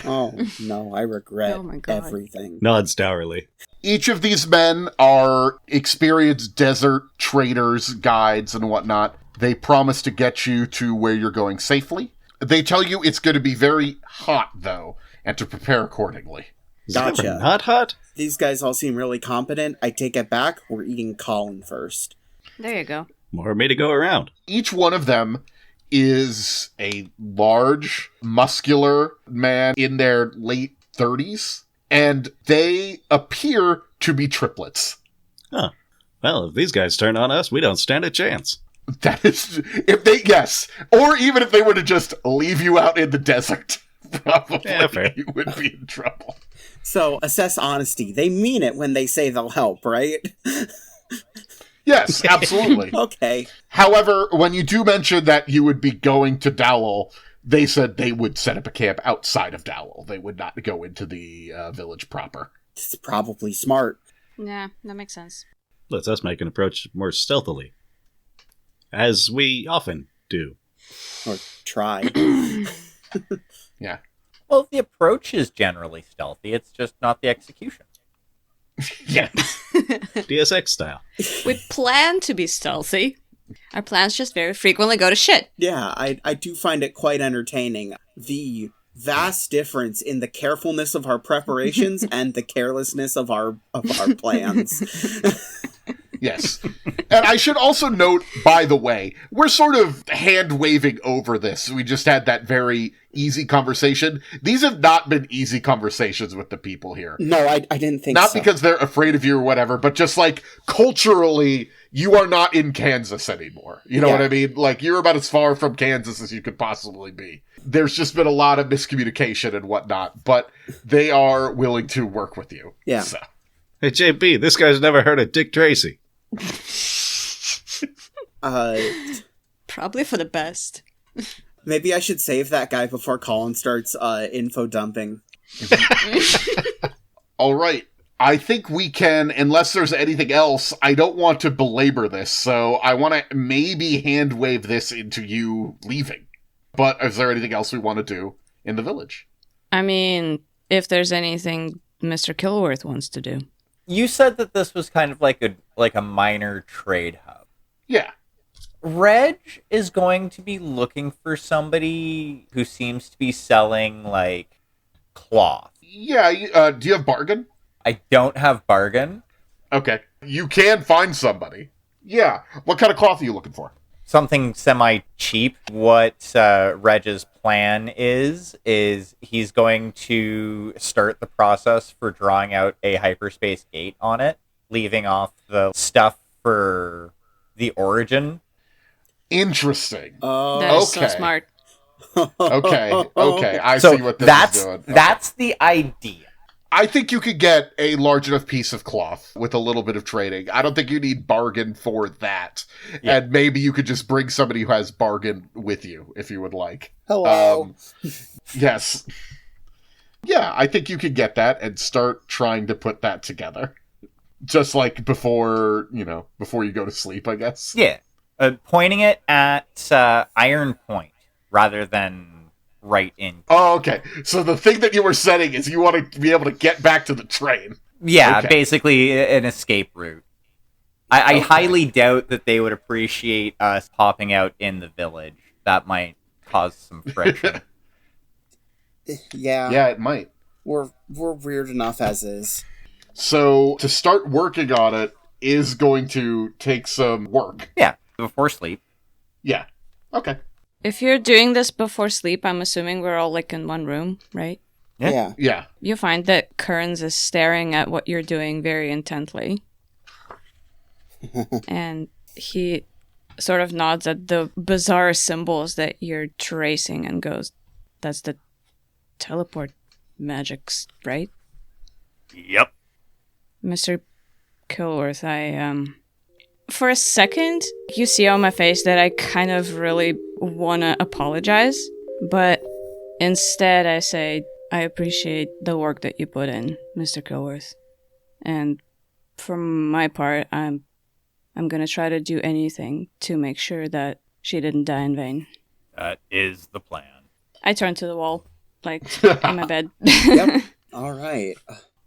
Oh, no, I regret
Oh my God.
everything.
Nods dourly.
Each of these men are experienced desert traders, guides, and whatnot. They promise to get you to where you're going safely. They tell you it's going to be very hot, though, and to prepare accordingly.
Is it
Gotcha.
ever not hot?
These guys all seem really competent. I take it back. We're eating Collin first.
There you go.
More me to go around.
Each one of them is a large, muscular man in their late 30s, and they appear to be triplets.
Huh. Well, if these guys turn on us, we don't stand a chance.
That is, if they, yes, or even if they were to just leave you out in the desert, probably
Yeah, fair.
you would be in trouble.
So, assess honesty. They mean it when they say they'll help, right?
Yes, absolutely.
Okay.
However, when you do mention that you would be going to Dallol, they said they would set up a camp outside of Dallol. They would not go into the village proper.
It's probably smart.
Yeah, that makes sense.
Let's us make an approach more stealthily. As we often do.
Or try.
Yeah.
Well, the approach is generally stealthy. It's just not the execution.
Yeah.
DSX style.
We plan to be stealthy. Our plans just very frequently go to shit.
Yeah, I do find it quite entertaining. The vast difference in the carefulness of our preparations and the carelessness of our plans.
Yes. And I should also note, by the way, we're sort of hand-waving over this. We just had that very easy conversation. These have not been easy conversations with the people here.
No, I didn't think
Not
so.
because they're afraid of you or whatever, but just like culturally, you are not in Kansas anymore. You know
Yeah.
what I mean? Like, you're about as far from Kansas as you could possibly be. There's just been a lot of miscommunication and whatnot, but they are willing to work with you.
Yeah.
So.
Hey, JP, this guy's never heard of Dick Tracy.
Probably for the best.
Maybe I should save that guy before Collin starts info dumping.
All right. I think we can, unless there's anything else, I don't want to belabor this, so I want to maybe hand wave this into you leaving. But is there anything else we want to do in the village?
I mean, if there's anything Mr. Kilworth wants to do.
You said that this was kind of like a minor trade hub.
Yeah.
Reg is going to be looking for somebody who seems to be selling, like, cloth.
Yeah, do you have bargain?
I don't have bargain.
Okay. You can find somebody. Yeah. What kind of cloth are you looking for?
Something semi-cheap. What Reg's plan is he's going to start the process for drawing out a hyperspace gate on it, leaving off the stuff for the origin.
Interesting.
That is so
okay.
smart.
Okay. I
So
see what this is doing. Okay.
that's the idea.
I think you could get a large enough piece of cloth with a little bit of trading. I don't think you need bargain for that.
Yeah.
And maybe you could just bring somebody who has bargain with you, if you would like.
Hello.
Yes. Yeah, I think you could get that and start trying to put that together. Just like before you go to sleep, I guess.
Yeah. Pointing it at Iron Point rather than right in.
Oh, okay. So the thing that you were setting is you want to be able to get back to the train.
Yeah,
Okay.
basically an escape route. I
Okay.
highly doubt that they would appreciate us popping out in the village. That might cause some friction.
Yeah.
Yeah, it might.
We're weird enough as is.
So to start working on it is going to take some work.
Yeah, before sleep.
Yeah. Okay.
If you're doing this before sleep, I'm assuming we're all like in one room, right?
Yeah.
Yeah.
You find that Kearns is staring at what you're doing very intently. And he sort of nods at the bizarre symbols that you're tracing and goes, "That's the teleport magics, right?"
Yep.
Mr. Kilworth, for a second, you see on my face that I kind of really want to apologize, but instead I say, "I appreciate the work that you put in, Mr. Kilworth. And for my part, I'm going to try to do anything to make sure that she didn't die in vain."
That is the plan.
I turn to the wall, like, in my bed.
Yep. All right.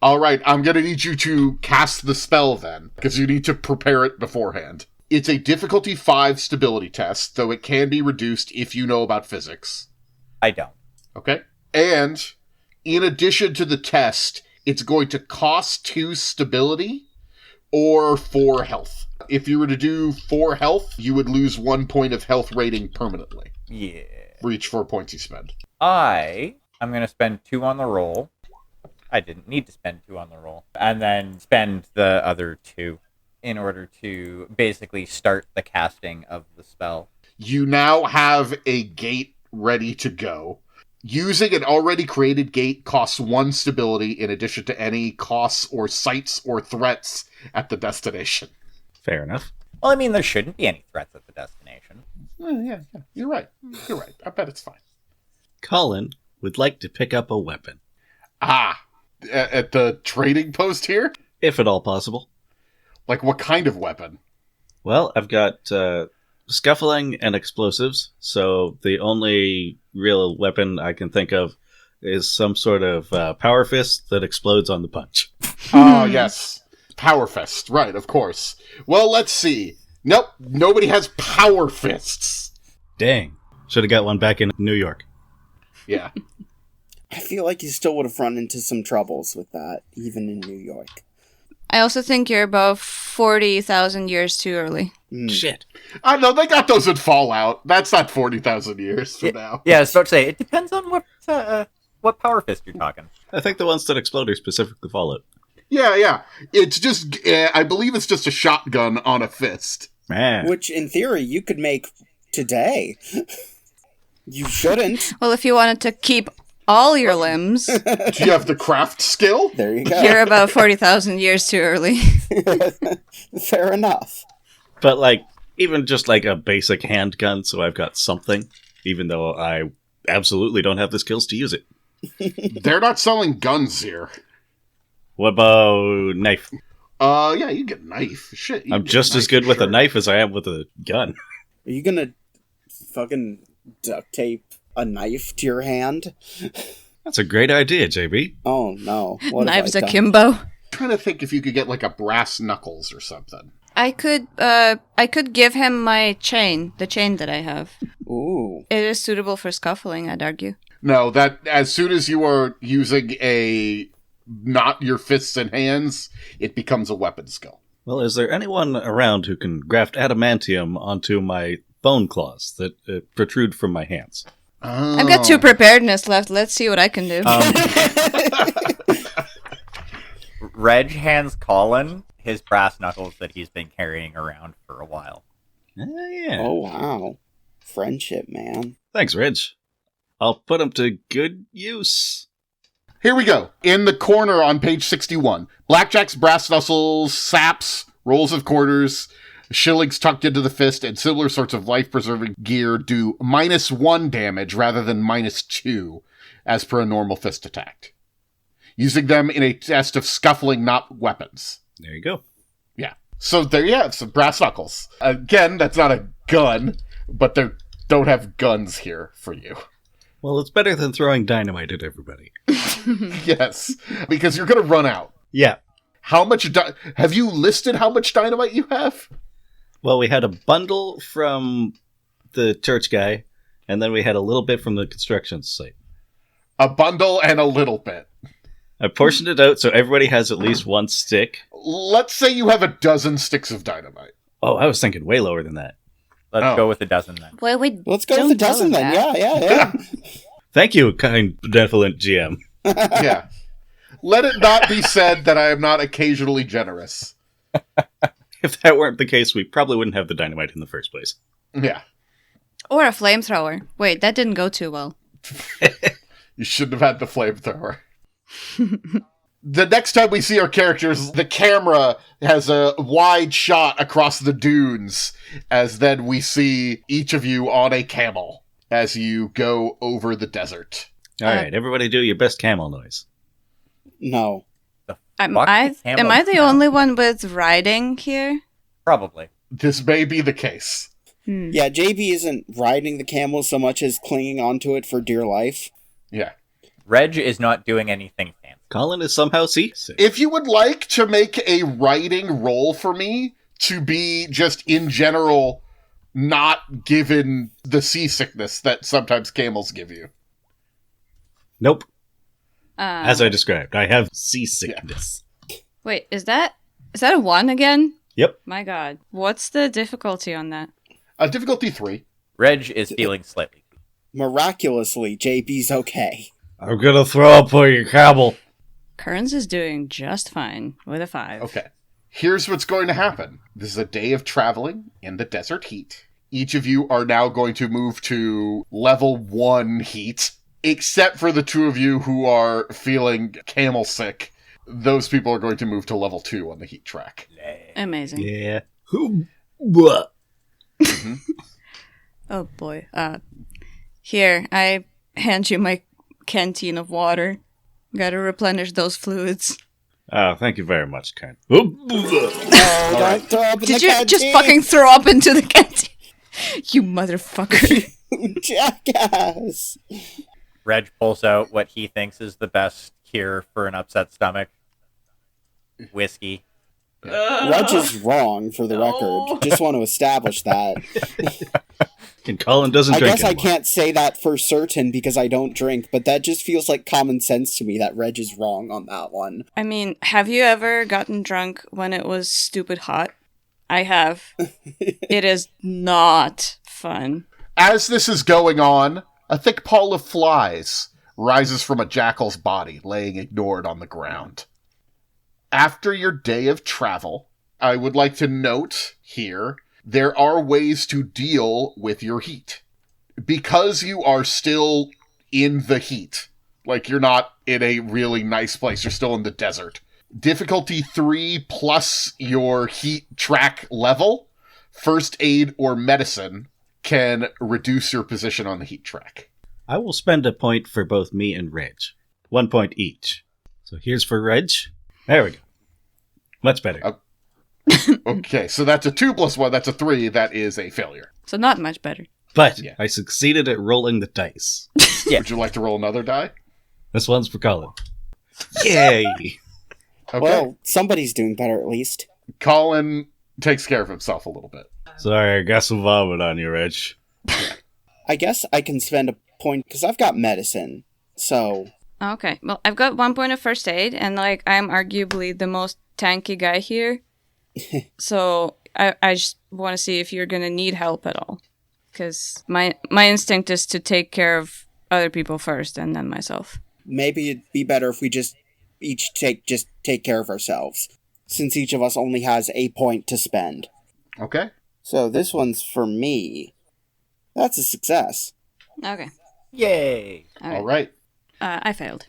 All right, I'm going to need you to cast the spell then, because you need to prepare it beforehand. It's a difficulty 5 stability test, though it can be reduced if you know about physics.
I don't.
Okay? And in addition to the test, it's going to cost 2 stability or 4 health. If you were to do 4 health, you would lose 1 point of health rating permanently
Yeah.
for each 4 points you spend.
I'm going to spend 2 on the roll. I didn't need to spend 2 on the roll. And then spend the other 2 in order to basically start the casting of the spell.
You now have a gate ready to go. Using an already created gate costs 1 stability in addition to any costs or sights or threats at the destination.
Fair enough.
Well, I mean, there shouldn't be any threats at the destination.
Yeah. You're right. I bet it's fine.
Collin would like to pick up a weapon,
At the trading post here?
if at all possible.
Like what kind of weapon?
Well, I've got scuffling and explosives, so the only real weapon I can think of is some sort of power fist that explodes on the punch.
Oh, yes. Power fist. Right, of course. Well, let's see. Nope, nobody has power fists.
Dang. Should have got one back in New York.
Yeah.
I feel like you still would have run into some troubles with that, even in New York.
I also think you're about 40,000 years too early.
Shit.
I know, they got those in Fallout. That's not 40,000 years from now.
Yeah, I was about to say, it depends on what power fist you're talking.
I think the ones that explode are specifically Fallout.
Yeah. It's just, I believe it's just a shotgun on a fist.
Man.
Which, in theory, you could make today. You shouldn't.
Well, if you wanted to keep all your limbs,
Do you have the craft skill?
There you go.
you're about 40,000 years too early.
Fair enough.
But, like, even just like a basic handgun, so I've got something, even though I absolutely don't have the skills to use it.
They're not selling guns here.
What about knife?
Yeah, you get a knife. Shit.
I'm just as good with a knife as I am with a gun.
Are you gonna fucking duct tape a knife to your hand?
That's a great idea, JB.
Oh, no. What have
Knives
I done?
akimbo.
I'm trying to think if you could get like a brass knuckles or something.
I could give him my chain, the chain that I have.
Ooh.
It is suitable for scuffling, I'd argue.
No, that as soon as you are using a not your fists and hands, it becomes a weapon skill.
Well, is there anyone around who can graft adamantium onto my bone claws that protrude from my hands?
Oh.
I've got 2 preparedness left. Let's see what I can do.
Reg hands Collin his brass knuckles that he's been carrying around for a while.
Yeah.
Oh, wow. Friendship, man.
Thanks, Reg. I'll put them to good use.
Here we go. In the corner on page 61. Blackjack's brass knuckles, saps, rolls of quarters, shillings tucked into the fist, and similar sorts of life-preserving gear do -1 damage rather than -2, as per a normal fist attack. Using them in a test of scuffling, not weapons.
There you go.
Yeah. So there you have some brass knuckles. Again, that's not a gun, but they don't have guns here for you.
Well, it's better than throwing dynamite at everybody.
Yes, because you're going to run out.
Yeah.
How much... have you listed how much dynamite you have?
Well, we had a bundle from the church guy, and then we had a little bit from the construction site.
A bundle and a little bit.
I portioned it out so everybody has at least 1 stick.
Let's say you have a dozen sticks of dynamite.
Oh, I was thinking way lower than that.
Let's go with a dozen then.
Well,
Let's go with a dozen then. Yeah.
Thank you, kind, benevolent GM.
Yeah. Let it not be said that I am not occasionally generous.
If that weren't the case, we probably wouldn't have the dynamite in the first place.
Yeah.
or a flamethrower. Wait, that didn't go too well.
You shouldn't have had the flamethrower. The next time we see our characters, the camera has a wide shot across the dunes, as then we see each of you on a camel as you go over the desert.
All right, everybody do your best camel noise.
No.
Am I the only one with riding here?
Probably.
This may be the case.
Yeah, JB isn't riding the camel so much as clinging onto it for dear life.
Yeah.
Reg is not doing anything fancy.
Colin is somehow seasick.
If you would like to make a writing roll for me to be just in general not given the seasickness that sometimes camels give you.
Nope. As I described, I have seasickness.
Wait, is that a 1 again?
Yep.
My god. What's the difficulty on that?
Difficulty 3.
Reg is feeling slightly.
Miraculously, JB's okay.
I'm gonna throw up on your camel.
Kearns is doing just fine with a 5.
Okay. Here's what's going to happen. This is a day of traveling in the desert heat. Each of you are now going to move to level 1 heat, except for the two of you who are feeling camel sick. Those people are going to move to level 2 on the heat track.
Amazing.
Yeah. What?
Oh boy. Here, I hand you my canteen of water. Gotta replenish those fluids.
Oh, thank you very much, Kane.
Don't throw up in
Did
the
you
canteen.
just fucking throw up into the canteen? You motherfucker.
Jackass!
Reg pulls out what he thinks is the best cure for an upset stomach. Whiskey.
Reg is wrong, for the record. Just want to establish that.
And Colin doesn't
I
drink
guess I
anymore.
can't say that for certain because I don't drink, but that just feels like common sense to me that Reg is wrong on that one.
I mean, have you ever gotten drunk when it was stupid hot? I have. It is not fun.
As this is going on, a thick pall of flies rises from a jackal's body, laying ignored on the ground. After your day of travel, I would like to note here, there are ways to deal with your heat. Because you are still in the heat, like you're not in a really nice place, you're still in the desert. Difficulty 3 plus your heat track level, first aid or medicine, can reduce your position on the heat track.
I will spend a point for both me and Reg. 1 point each. So here's for Reg. There we go. Much better.
Okay, so that's a 2 plus 1, that's a 3, that is a failure.
So not much better.
But
Yeah.
I succeeded at rolling the dice.
Would you like to roll another die?
This one's for Colin. Yay!
Okay.
Well, somebody's doing better at least.
Colin takes care of himself a little bit.
Sorry, I got some vomit on you, Reg.
I guess I can spend a point because I've got medicine. So,
Okay, well, I've got 1 point of first aid, and, like, I'm arguably the most tanky guy here. So, I just want to see if you're gonna need help at all. Because my instinct is to take care of other people first, and then myself.
maybe it'd be better if we just each take care of ourselves, since each of us only has a point to spend.
Okay.
So this one's for me. That's a success.
Okay.
Yay!
Okay.
All right.
I failed.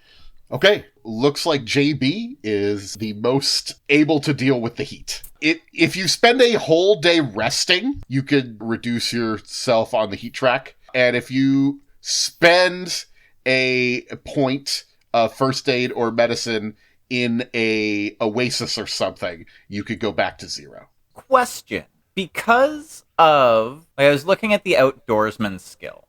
Okay. Looks like JB is the most able to deal with the heat. If you spend a whole day resting, you could reduce yourself on the heat track. And if you spend a point of first aid or medicine in a oasis or something, you could go back to 0.
Question. Because of... I was looking at the outdoorsman skill.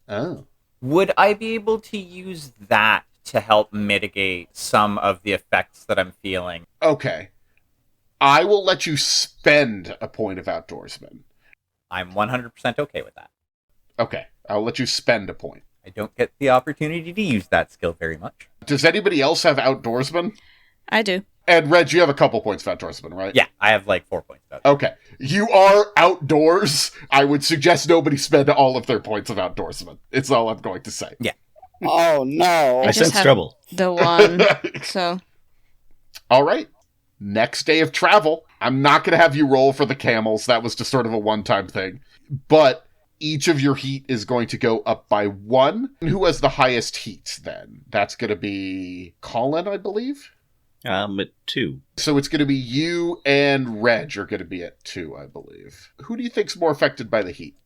Oh.
Would I be able to use that to help mitigate some of the effects that I'm feeling?
Okay. I will let you spend a point of outdoorsman.
I'm 100% okay with that.
Okay. I'll let you spend a point.
I don't get the opportunity to use that skill very much.
Does anybody else have outdoorsman?
I do.
And Reg, you have a couple points of outdoorsman, right?
Yeah, I have like 4 points.
Okay. You are outdoors. I would suggest nobody spend all of their points of outdoorsman. It's all I'm going to say.
Yeah.
Oh no.
I
just
sense
have
trouble.
The one. So
All right. Next day of travel. I'm not going to have you roll for the camels. That was just sort of a one-time thing. But each of your heat is going to go up by 1. Who has the highest heat then? That's going to be Collin, I believe.
At 2.
So it's going to be you and Reg are going to be at 2, I believe. Who do you think's more affected by the heat?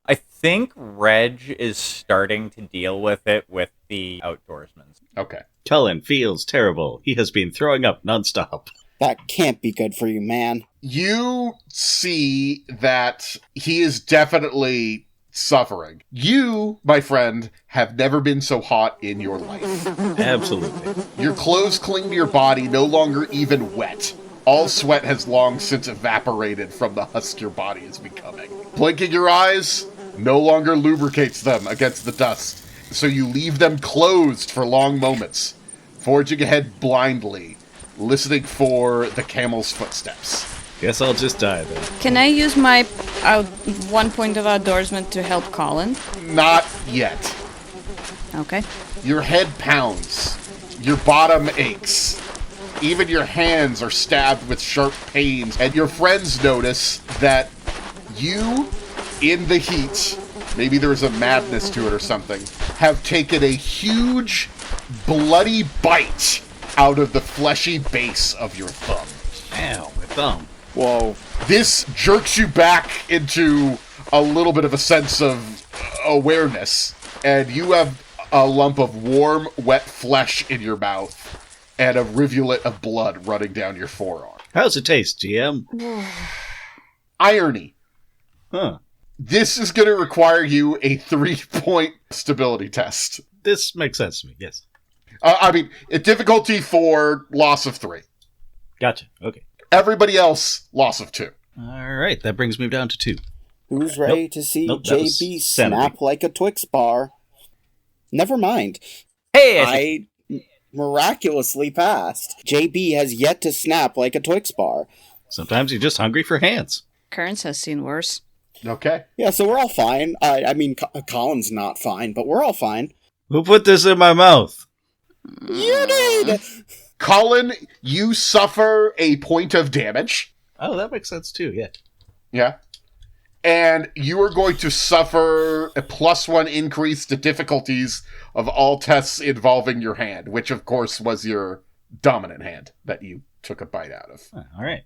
I think Reg is starting to deal with it with the outdoorsmen.
Okay.
Collin feels terrible. He has been throwing up nonstop.
That can't be good for you, man.
You see that he is definitely suffering. You, my friend, have never been so hot in your life.
Absolutely.
Your clothes cling to your body, no longer even wet. All sweat has long since evaporated from the husk your body is becoming. Blinking your eyes no longer lubricates them against the dust, so you leave them closed for long moments, forging ahead blindly, listening for the camel's footsteps.
Guess I'll just die then.
can I use my 1 point of outdoorsman to help Collin?
Not yet.
Okay.
Your head pounds. Your bottom aches. Even your hands are stabbed with sharp pains. And your friends notice that you, in the heat, maybe there's a madness to it or something, have taken a huge, bloody bite out of the fleshy base of your thumb.
Ow, my thumb.
Whoa.
This jerks you back into a little bit of a sense of awareness, and you have a lump of warm, wet flesh in your mouth and a rivulet of blood running down your forearm.
How's it taste, GM?
Irony.
Huh.
This is going to require you a 3-point stability test.
This makes sense to me, yes.
A difficulty for loss of 3.
Gotcha. Okay.
Everybody else, loss of 2.
Alright, that brings me down to 2.
Who's ready to see
Nope, that was
JB
sanity.
snap like a Twix bar? Never mind.
Hey,
I miraculously passed. JB has yet to snap like a Twix bar.
Sometimes you're just hungry for hands.
Kearns has seen worse.
Okay.
Yeah, so we're all fine. I mean, Colin's not fine, but we're all fine.
Who put this in my mouth?
You did!
Collin, you suffer a point of damage.
Oh, that makes sense too, yeah.
Yeah. And you are going to suffer a +1 increase to difficulties of all tests involving your hand, which of course was your dominant hand that you took a bite out of.
Alright.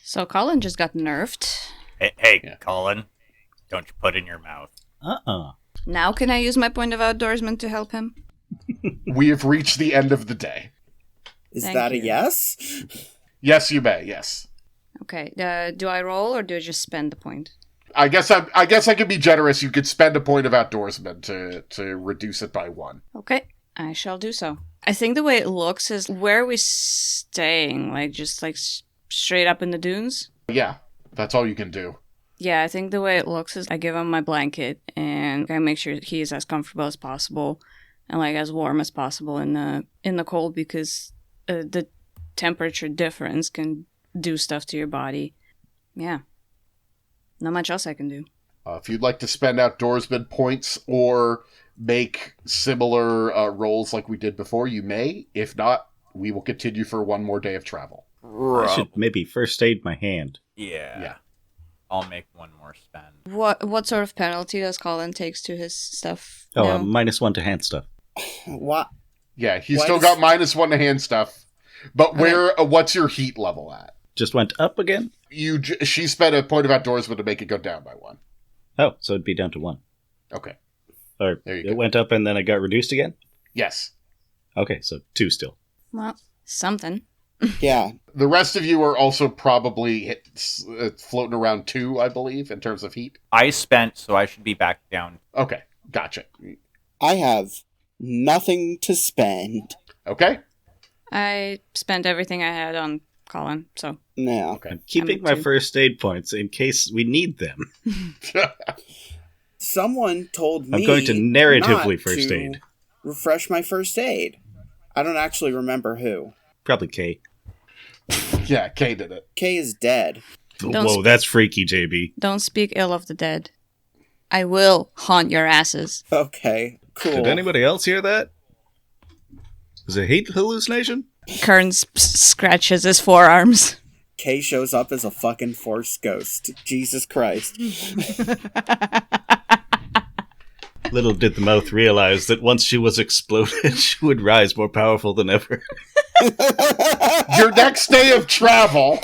So Collin just got nerfed.
Hey,
Yeah.
Colin, don't you put in your mouth.
Now can I use my point of outdoorsman to help him?
We have reached the end of the day.
Is
Thank
that
you.
a yes?
Yes, you may, yes.
Okay. Do I roll or do I just spend the point?
I guess I could be generous. You could spend a point of outdoorsman to reduce it by 1.
Okay. I shall do so. I think the way it looks is where are we staying? Like just like straight up in the dunes?
Yeah, that's all you can do.
Yeah, I think the way it looks is I give him my blanket and I make sure he is as comfortable as possible and like as warm as possible in the cold because the temperature difference can do stuff to your body. Yeah. Not much else I can do.
If you'd like to spend outdoorsman points or make similar rolls like we did before, you may. If not, we will continue for 1 more day of travel.
I should maybe first aid my hand.
Yeah. I'll make 1 more spend.
What sort of penalty does Colin takes to his stuff?
Oh,
now?
-1 to hand stuff.
What?
Yeah, he's
Why
still
does-
got -1 to hand stuff. But what's your heat level at?
Just went up again?
She spent a point of outdoorsman to make it go down by 1.
Oh, so it'd be down to 1.
Okay.
Or
There you
it
go.
went up and then it got reduced again?
Yes.
Okay, so 2 still.
Well, something.
Yeah.
The rest of you are also probably floating around 2, I believe, in terms of heat.
I spent, so I should be back down.
Okay, gotcha.
I have nothing to spend.
Okay?
I spent everything I had on Colin, so
No.
Okay.
I'm keeping
I'm
my
too.
first aid points in case we need them.
Someone told me
I'm going to narratively
not
first
to
aid.
refresh my first aid. I don't actually remember who.
Probably Kay.
Yeah, Kay did it.
Kay is dead.
Whoa, that's freaky, JB.
Don't speak ill of the dead. I will haunt your asses.
Okay, cool.
Did anybody else hear that? Was it a heat hallucination?
Kern scratches his forearms.
Kay shows up as a fucking force ghost. Jesus Christ.
Little did the mouth realize that once she was exploded, she would rise more powerful than ever.
Your next day of travel.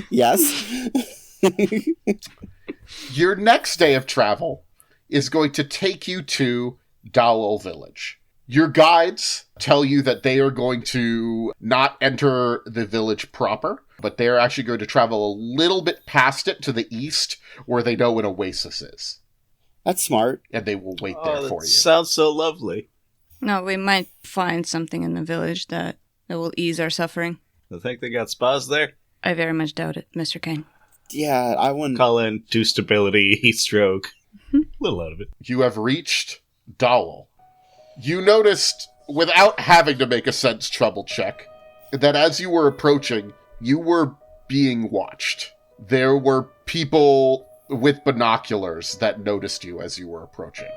Yes.
Your next day of travel is going to take you to Dallol village. Your guides tell you that they are going to not enter the village proper, but they are actually going to travel a little bit past it to the east, where they know an oasis is.
That's smart.
And they will wait there for you.
Sounds so lovely.
No, we might find something in the village that will ease our suffering.
I think they got spas there.
I very much doubt it, Mr. Kane.
Yeah, I wouldn't...
Collin, 2 stability, heat stroke. Little out of it.
You have reached Dallol. You noticed, without having to make a sense trouble check, that as you were approaching, you were being watched. There were people with binoculars that noticed you as you were approaching.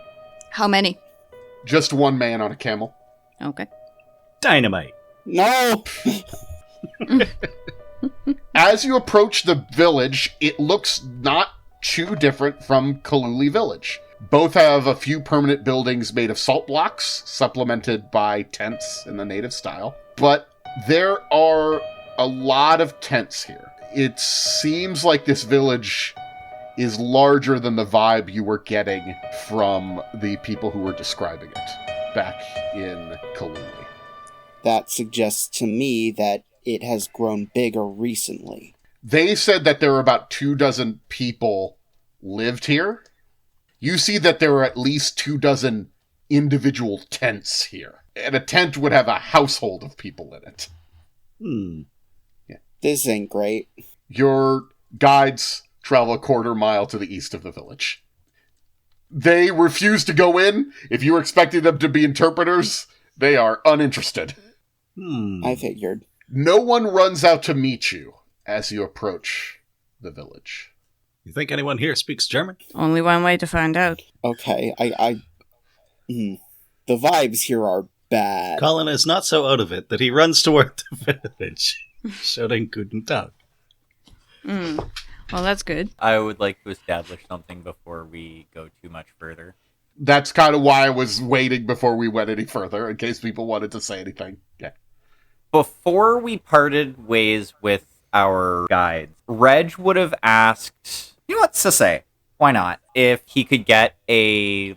How many?
Just one man on a camel.
Okay.
Dynamite.
No!
As you approach the village, it looks not too different from Kohluli village. Both have a few permanent buildings made of salt blocks, supplemented by tents in the native style. But there are a lot of tents here. It seems like this village is larger than the vibe you were getting from the people who were describing it back in Kohluli.
That suggests to me that it has grown bigger recently.
They said that there were about 24 people lived here. You see that there are at least 24 individual tents here. And a tent would have a household of people in it.
Yeah. This ain't great.
Your guides travel a quarter mile to the east of the village. They refuse to go in. If you were expecting them to be interpreters, they are uninterested.
I figured.
No one runs out to meet you as you approach the village.
You think anyone here speaks German?
Only one way to find out.
Okay, the vibes here are bad.
Collin is not so out of it that he runs toward the village, shouting Guten Tag.
Well, that's good.
I would like to establish something before we go too much further.
That's kind of why I was waiting before we went any further, in case people wanted to say anything. Yeah.
Before we parted ways with our guides, Reg would have asked, you know what, Sase, why not? If he could get a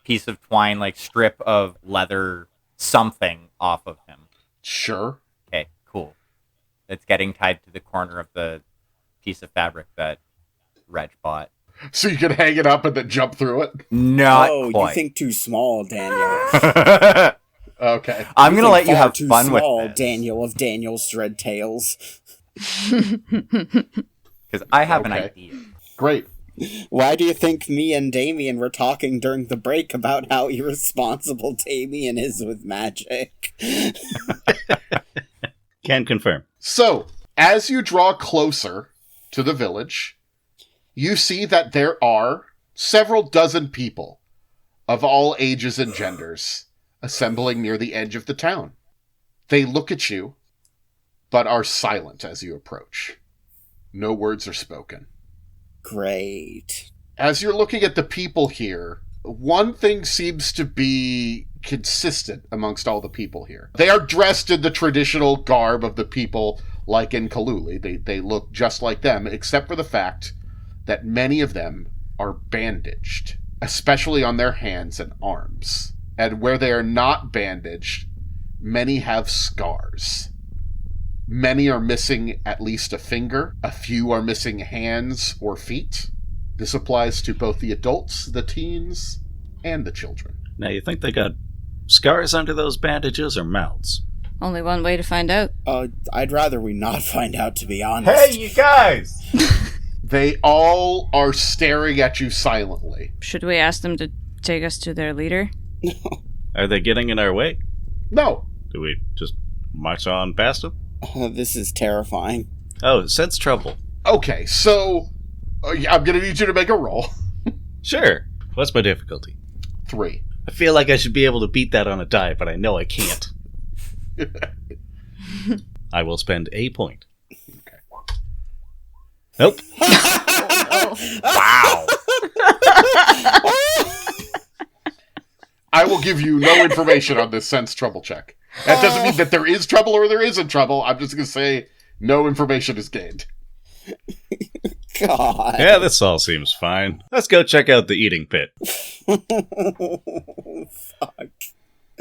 piece of twine, like strip of leather, something off of him.
Sure.
Okay, cool. It's getting tied to the corner of the piece of fabric that Reg bought.
So you can hang it up and then jump through it?
Not quite.
You think too small, Daniel.
Okay.
I'm going to let you have
too
fun
small,
with this.
Daniel of Daniel's Dread Tales.
Because I have an idea.
Great.
Why do you think me and Damien were talking during the break about how irresponsible Damien is with magic?
Can confirm.
So, as you draw closer to the village, you see that there are several dozen people of all ages and genders assembling near the edge of the town. They look at you, but are silent as you approach. No words are spoken.
Great.
As you're looking at the people here, one thing seems to be consistent amongst all the people here. They are dressed in the traditional garb of the people like in Kohluli. They look just like them, except for the fact that many of them are bandaged, especially on their hands and arms. And where they are not bandaged, many have scars. Many are missing at least a finger. A few are missing hands or feet. This applies to both the adults, the teens, and the children.
Now, you think they got scars under those bandages or mouths?
Only one way to find out.
I'd rather we not find out, to be honest.
Hey, you guys!
They all are staring at you silently.
Should we ask them to take us to their leader?
Are they getting in our way?
No.
Do we just march on past them?
This is terrifying.
Oh, sense trouble.
Okay, so I'm going to need you to make a roll.
Sure. What's my difficulty?
3.
I feel like I should be able to beat that on a die, but I know I can't. I will spend a point.
Okay.
Nope.
Wow.
I will give you no information on this sense trouble check. That doesn't mean that there is trouble or there isn't trouble. I'm just going to say no information is gained.
God.
Yeah, this all seems fine. Let's go check out the eating pit.
Fuck.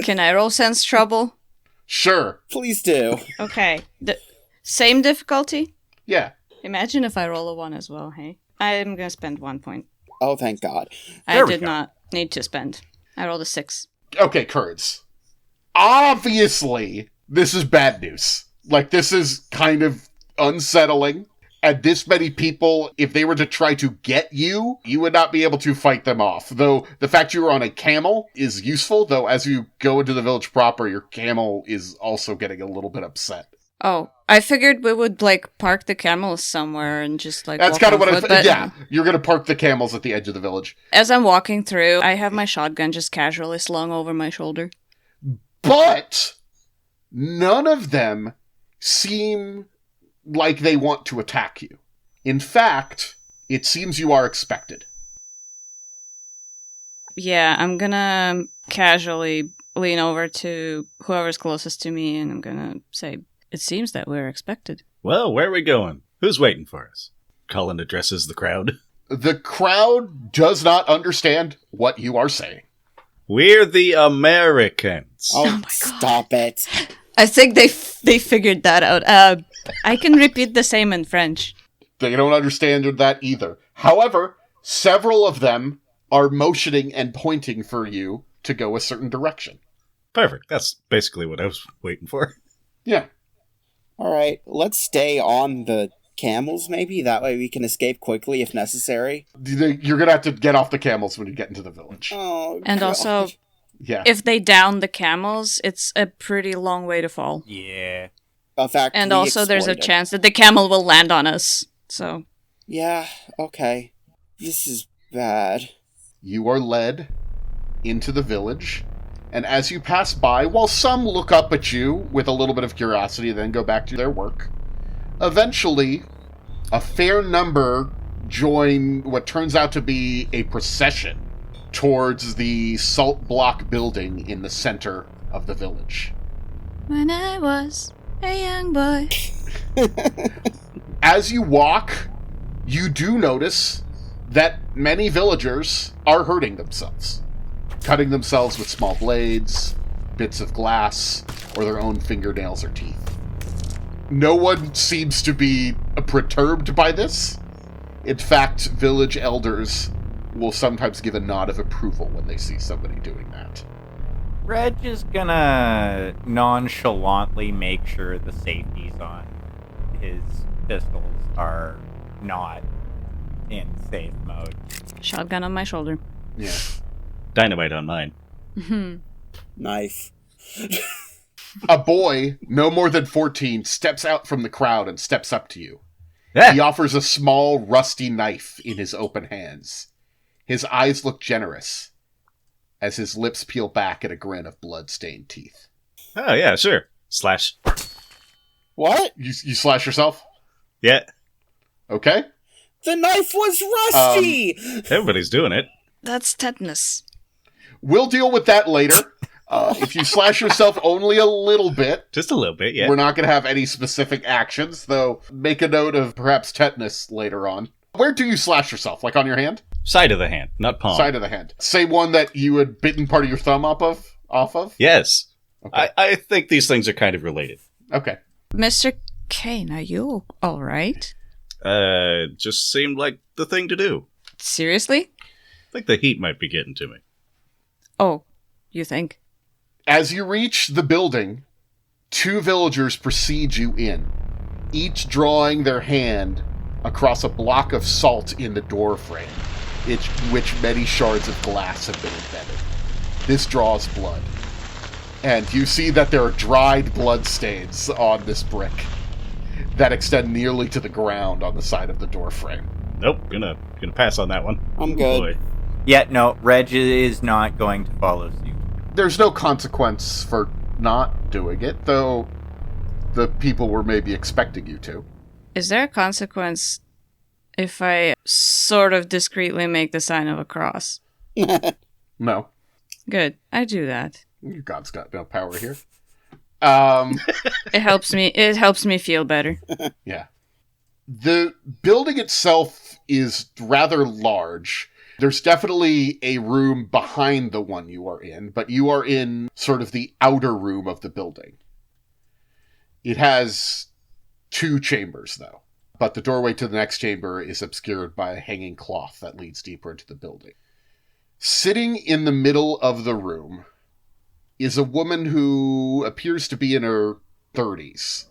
Can I roll sense trouble?
Sure.
Please do.
Okay. Same difficulty?
Yeah.
Imagine if I roll a 1 as well, hey? I'm gonna spend 1 point.
Oh, thank God.
I did not need to spend. I rolled a 6.
Okay, Kurds. Obviously, this is bad news. Like, this is kind of unsettling. And this many people, if they were to try to get you, you would not be able to fight them off. Though the fact you were on a camel is useful, though as you go into the village proper, your camel is also getting a little bit upset.
Oh, I figured we would, park the camels somewhere and just,
That's
walk
kind of
on
what
foot,
I
but
yeah, you're going to park the camels at the edge of the village.
as I'm walking through, I have my shotgun just casually slung over my shoulder.
But none of them seem like they want to attack you. In fact, it seems you are expected.
Yeah, I'm gonna casually lean over to whoever's closest to me and I'm gonna say, it seems that we're expected.
Well, where are we going? Who's waiting for us? Collin addresses the crowd.
The crowd does not understand what you are saying.
We're the Americans.
Oh,
my God.
stop it.
I think they figured that out. I can repeat the same in French.
They don't understand that either. However, several of them are motioning and pointing for you to go a certain direction.
Perfect. That's basically what I was waiting for.
Yeah.
All right, let's stay on the camels, maybe? That way we can escape quickly if necessary.
You're going to have to get off the camels when you get into the village.
Oh,
And
God.
also,
Yeah.
if they down the camels, it's a pretty long way to fall.
Yeah.
In fact,
And
we
also, there's a
exploited.
chance that the camel will land on us. So,
Yeah, okay. This is bad.
You are led into the village, and as you pass by, while some look up at you with a little bit of curiosity, then go back to their work, eventually, a fair number join what turns out to be a procession towards the salt block building in the center of the village.
when I was a young boy.
As you walk, you do notice that many villagers are hurting themselves, cutting themselves with small blades, bits of glass, or their own fingernails or teeth. No one seems to be perturbed by this. In fact, village elders will sometimes give a nod of approval when they see somebody doing that.
Reg is gonna nonchalantly make sure the safeties on his pistols are not in safe mode.
Shotgun on my shoulder.
Yeah.
Dynamite on mine.
Knife.
A boy, no more than 14, steps out from the crowd and steps up to you.
Yeah.
He offers a small, rusty knife in his open hands. His eyes look generous as his lips peel back at a grin of blood-stained teeth.
Oh, yeah, sure. Slash.
What?
You slash yourself?
Yeah.
Okay.
The knife was rusty!
Everybody's doing it.
That's tetanus.
We'll deal with that later. If you slash yourself only a little bit,
Just a little bit, yeah.
we're not going to have any specific actions, though make a note of perhaps tetanus later on. Where do you slash yourself? Like on your hand?
Side of the hand, not palm.
Side of the hand. Same one that you had bitten part of your thumb off of?
Yes.
Okay.
I think these things are kind of related.
Okay.
Mr. Kane, are you alright?
Just seemed like the thing to do.
Seriously?
I think the heat might be getting to me.
Oh, you think?
As you reach the building, 2 villagers precede you in, each drawing their hand across a block of salt in the door frame, which many shards of glass have been embedded. This draws blood. And you see that there are dried bloodstains on this brick that extend nearly to the ground on the side of the door frame.
Nope, gonna pass on that one.
I'm good.
Boy.
Yeah, no, Reg is not going to follow suit.
There's no consequence for not doing it, though the people were maybe expecting you to.
Is there a consequence if I sort of discreetly make the sign of a cross?
No.
Good. I do that.
God's got no power here.
It helps me feel better.
Yeah. The building itself is rather large. There's definitely a room behind the one you are in, but you are in sort of the outer room of the building. It has 2 chambers, though, but the doorway to the next chamber is obscured by a hanging cloth that leads deeper into the building. Sitting in the middle of the room is a woman who appears to be in her 30s.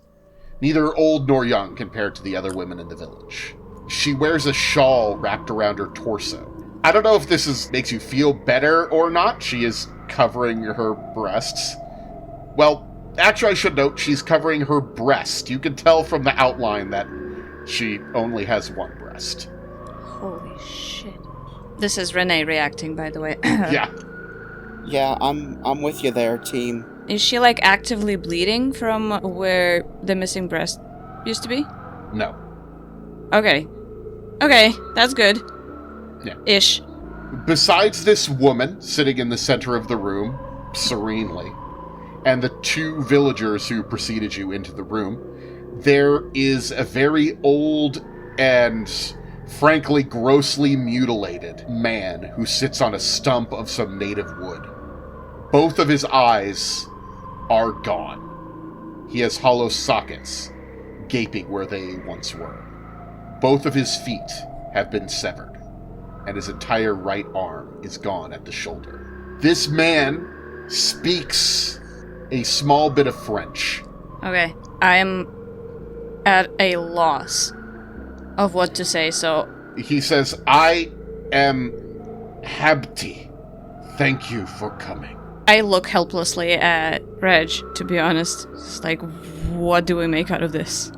Neither old nor young compared to the other women in the village. She wears a shawl wrapped around her torso. I don't know if this makes you feel better or not. She is covering her breasts. Well, actually I should note she's covering her breast. You can tell from the outline that she only has one breast.
Holy shit. This is Renee reacting, by the way.
Yeah.
Yeah, I'm with you there, team.
Is she, like, actively bleeding from where the missing breast used to be?
No.
Okay. Okay, that's good.
Yeah.
Ish.
Besides this woman sitting in the center of the room, serenely, and the 2 villagers who preceded you into the room, there is a very old and frankly grossly mutilated man who sits on a stump of some native wood. Both of his eyes are gone. He has hollow sockets, gaping where they once were. Both of his feet have been severed, and his entire right arm is gone at the shoulder. This man speaks a small bit of French.
Okay. I am at a loss of what to say, so...
He says, "I am Habti. Thank you for coming."
I look helplessly at Reg, to be honest. It's like, what do we make out of this?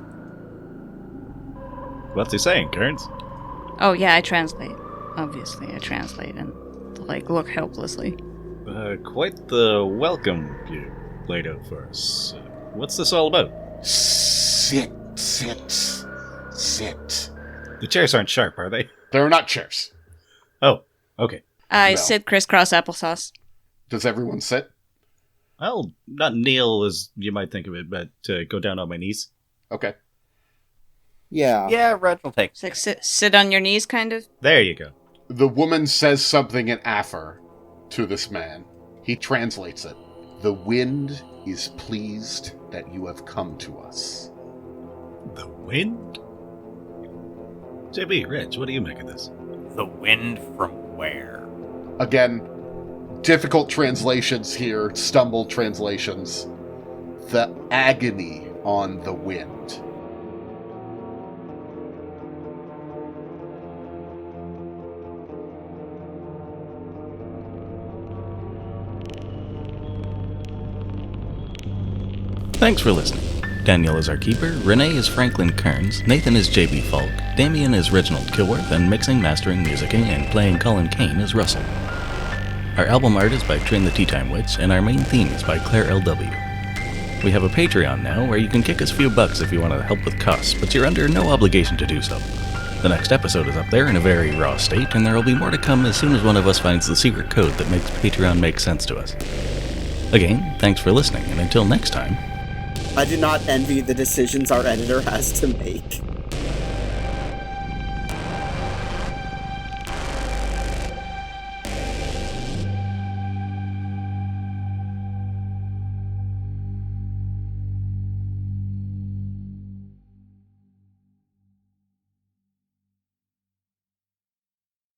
What's he saying, Kearns?
Oh, yeah, I translate. Obviously, I translate and, like, look helplessly.
Quite the welcome you laid out for us. What's this all about?
Sit.
The chairs aren't sharp, are they?
They're not chairs.
Oh, okay.
I
No.
sit crisscross applesauce.
Does everyone sit?
I'll not kneel as you might think of it, but go down on my knees.
Okay.
Yeah.
Yeah, Reg will take.
It's like sit on your knees, kind of.
There you go.
The woman says something in Afar to this man. He translates it. "The wind is pleased that you have come to us."
The wind? JB, Rich, what do you make of this?
The wind from where?
Again, difficult translations here, stumbled translations. The agony on the wind.
Thanks for listening. Daniel is our keeper, Renee is Franklin Kearns, Nathan is JB Falk, Damien is Reginald Kilworth, and mixing, mastering, musicking, and playing Collin Kane is Russell. Our album art is by Trin the Tea Time Witch, and our main theme is by Claire L.W. We have a Patreon now where you can kick us a few bucks if you want to help with costs, but you're under no obligation to do so. The next episode is up there in a very raw state, and there will be more to come as soon as one of us finds the secret code that makes Patreon make sense to us. Again, thanks for listening, and until next time...
I do not envy the decisions our editor has to make.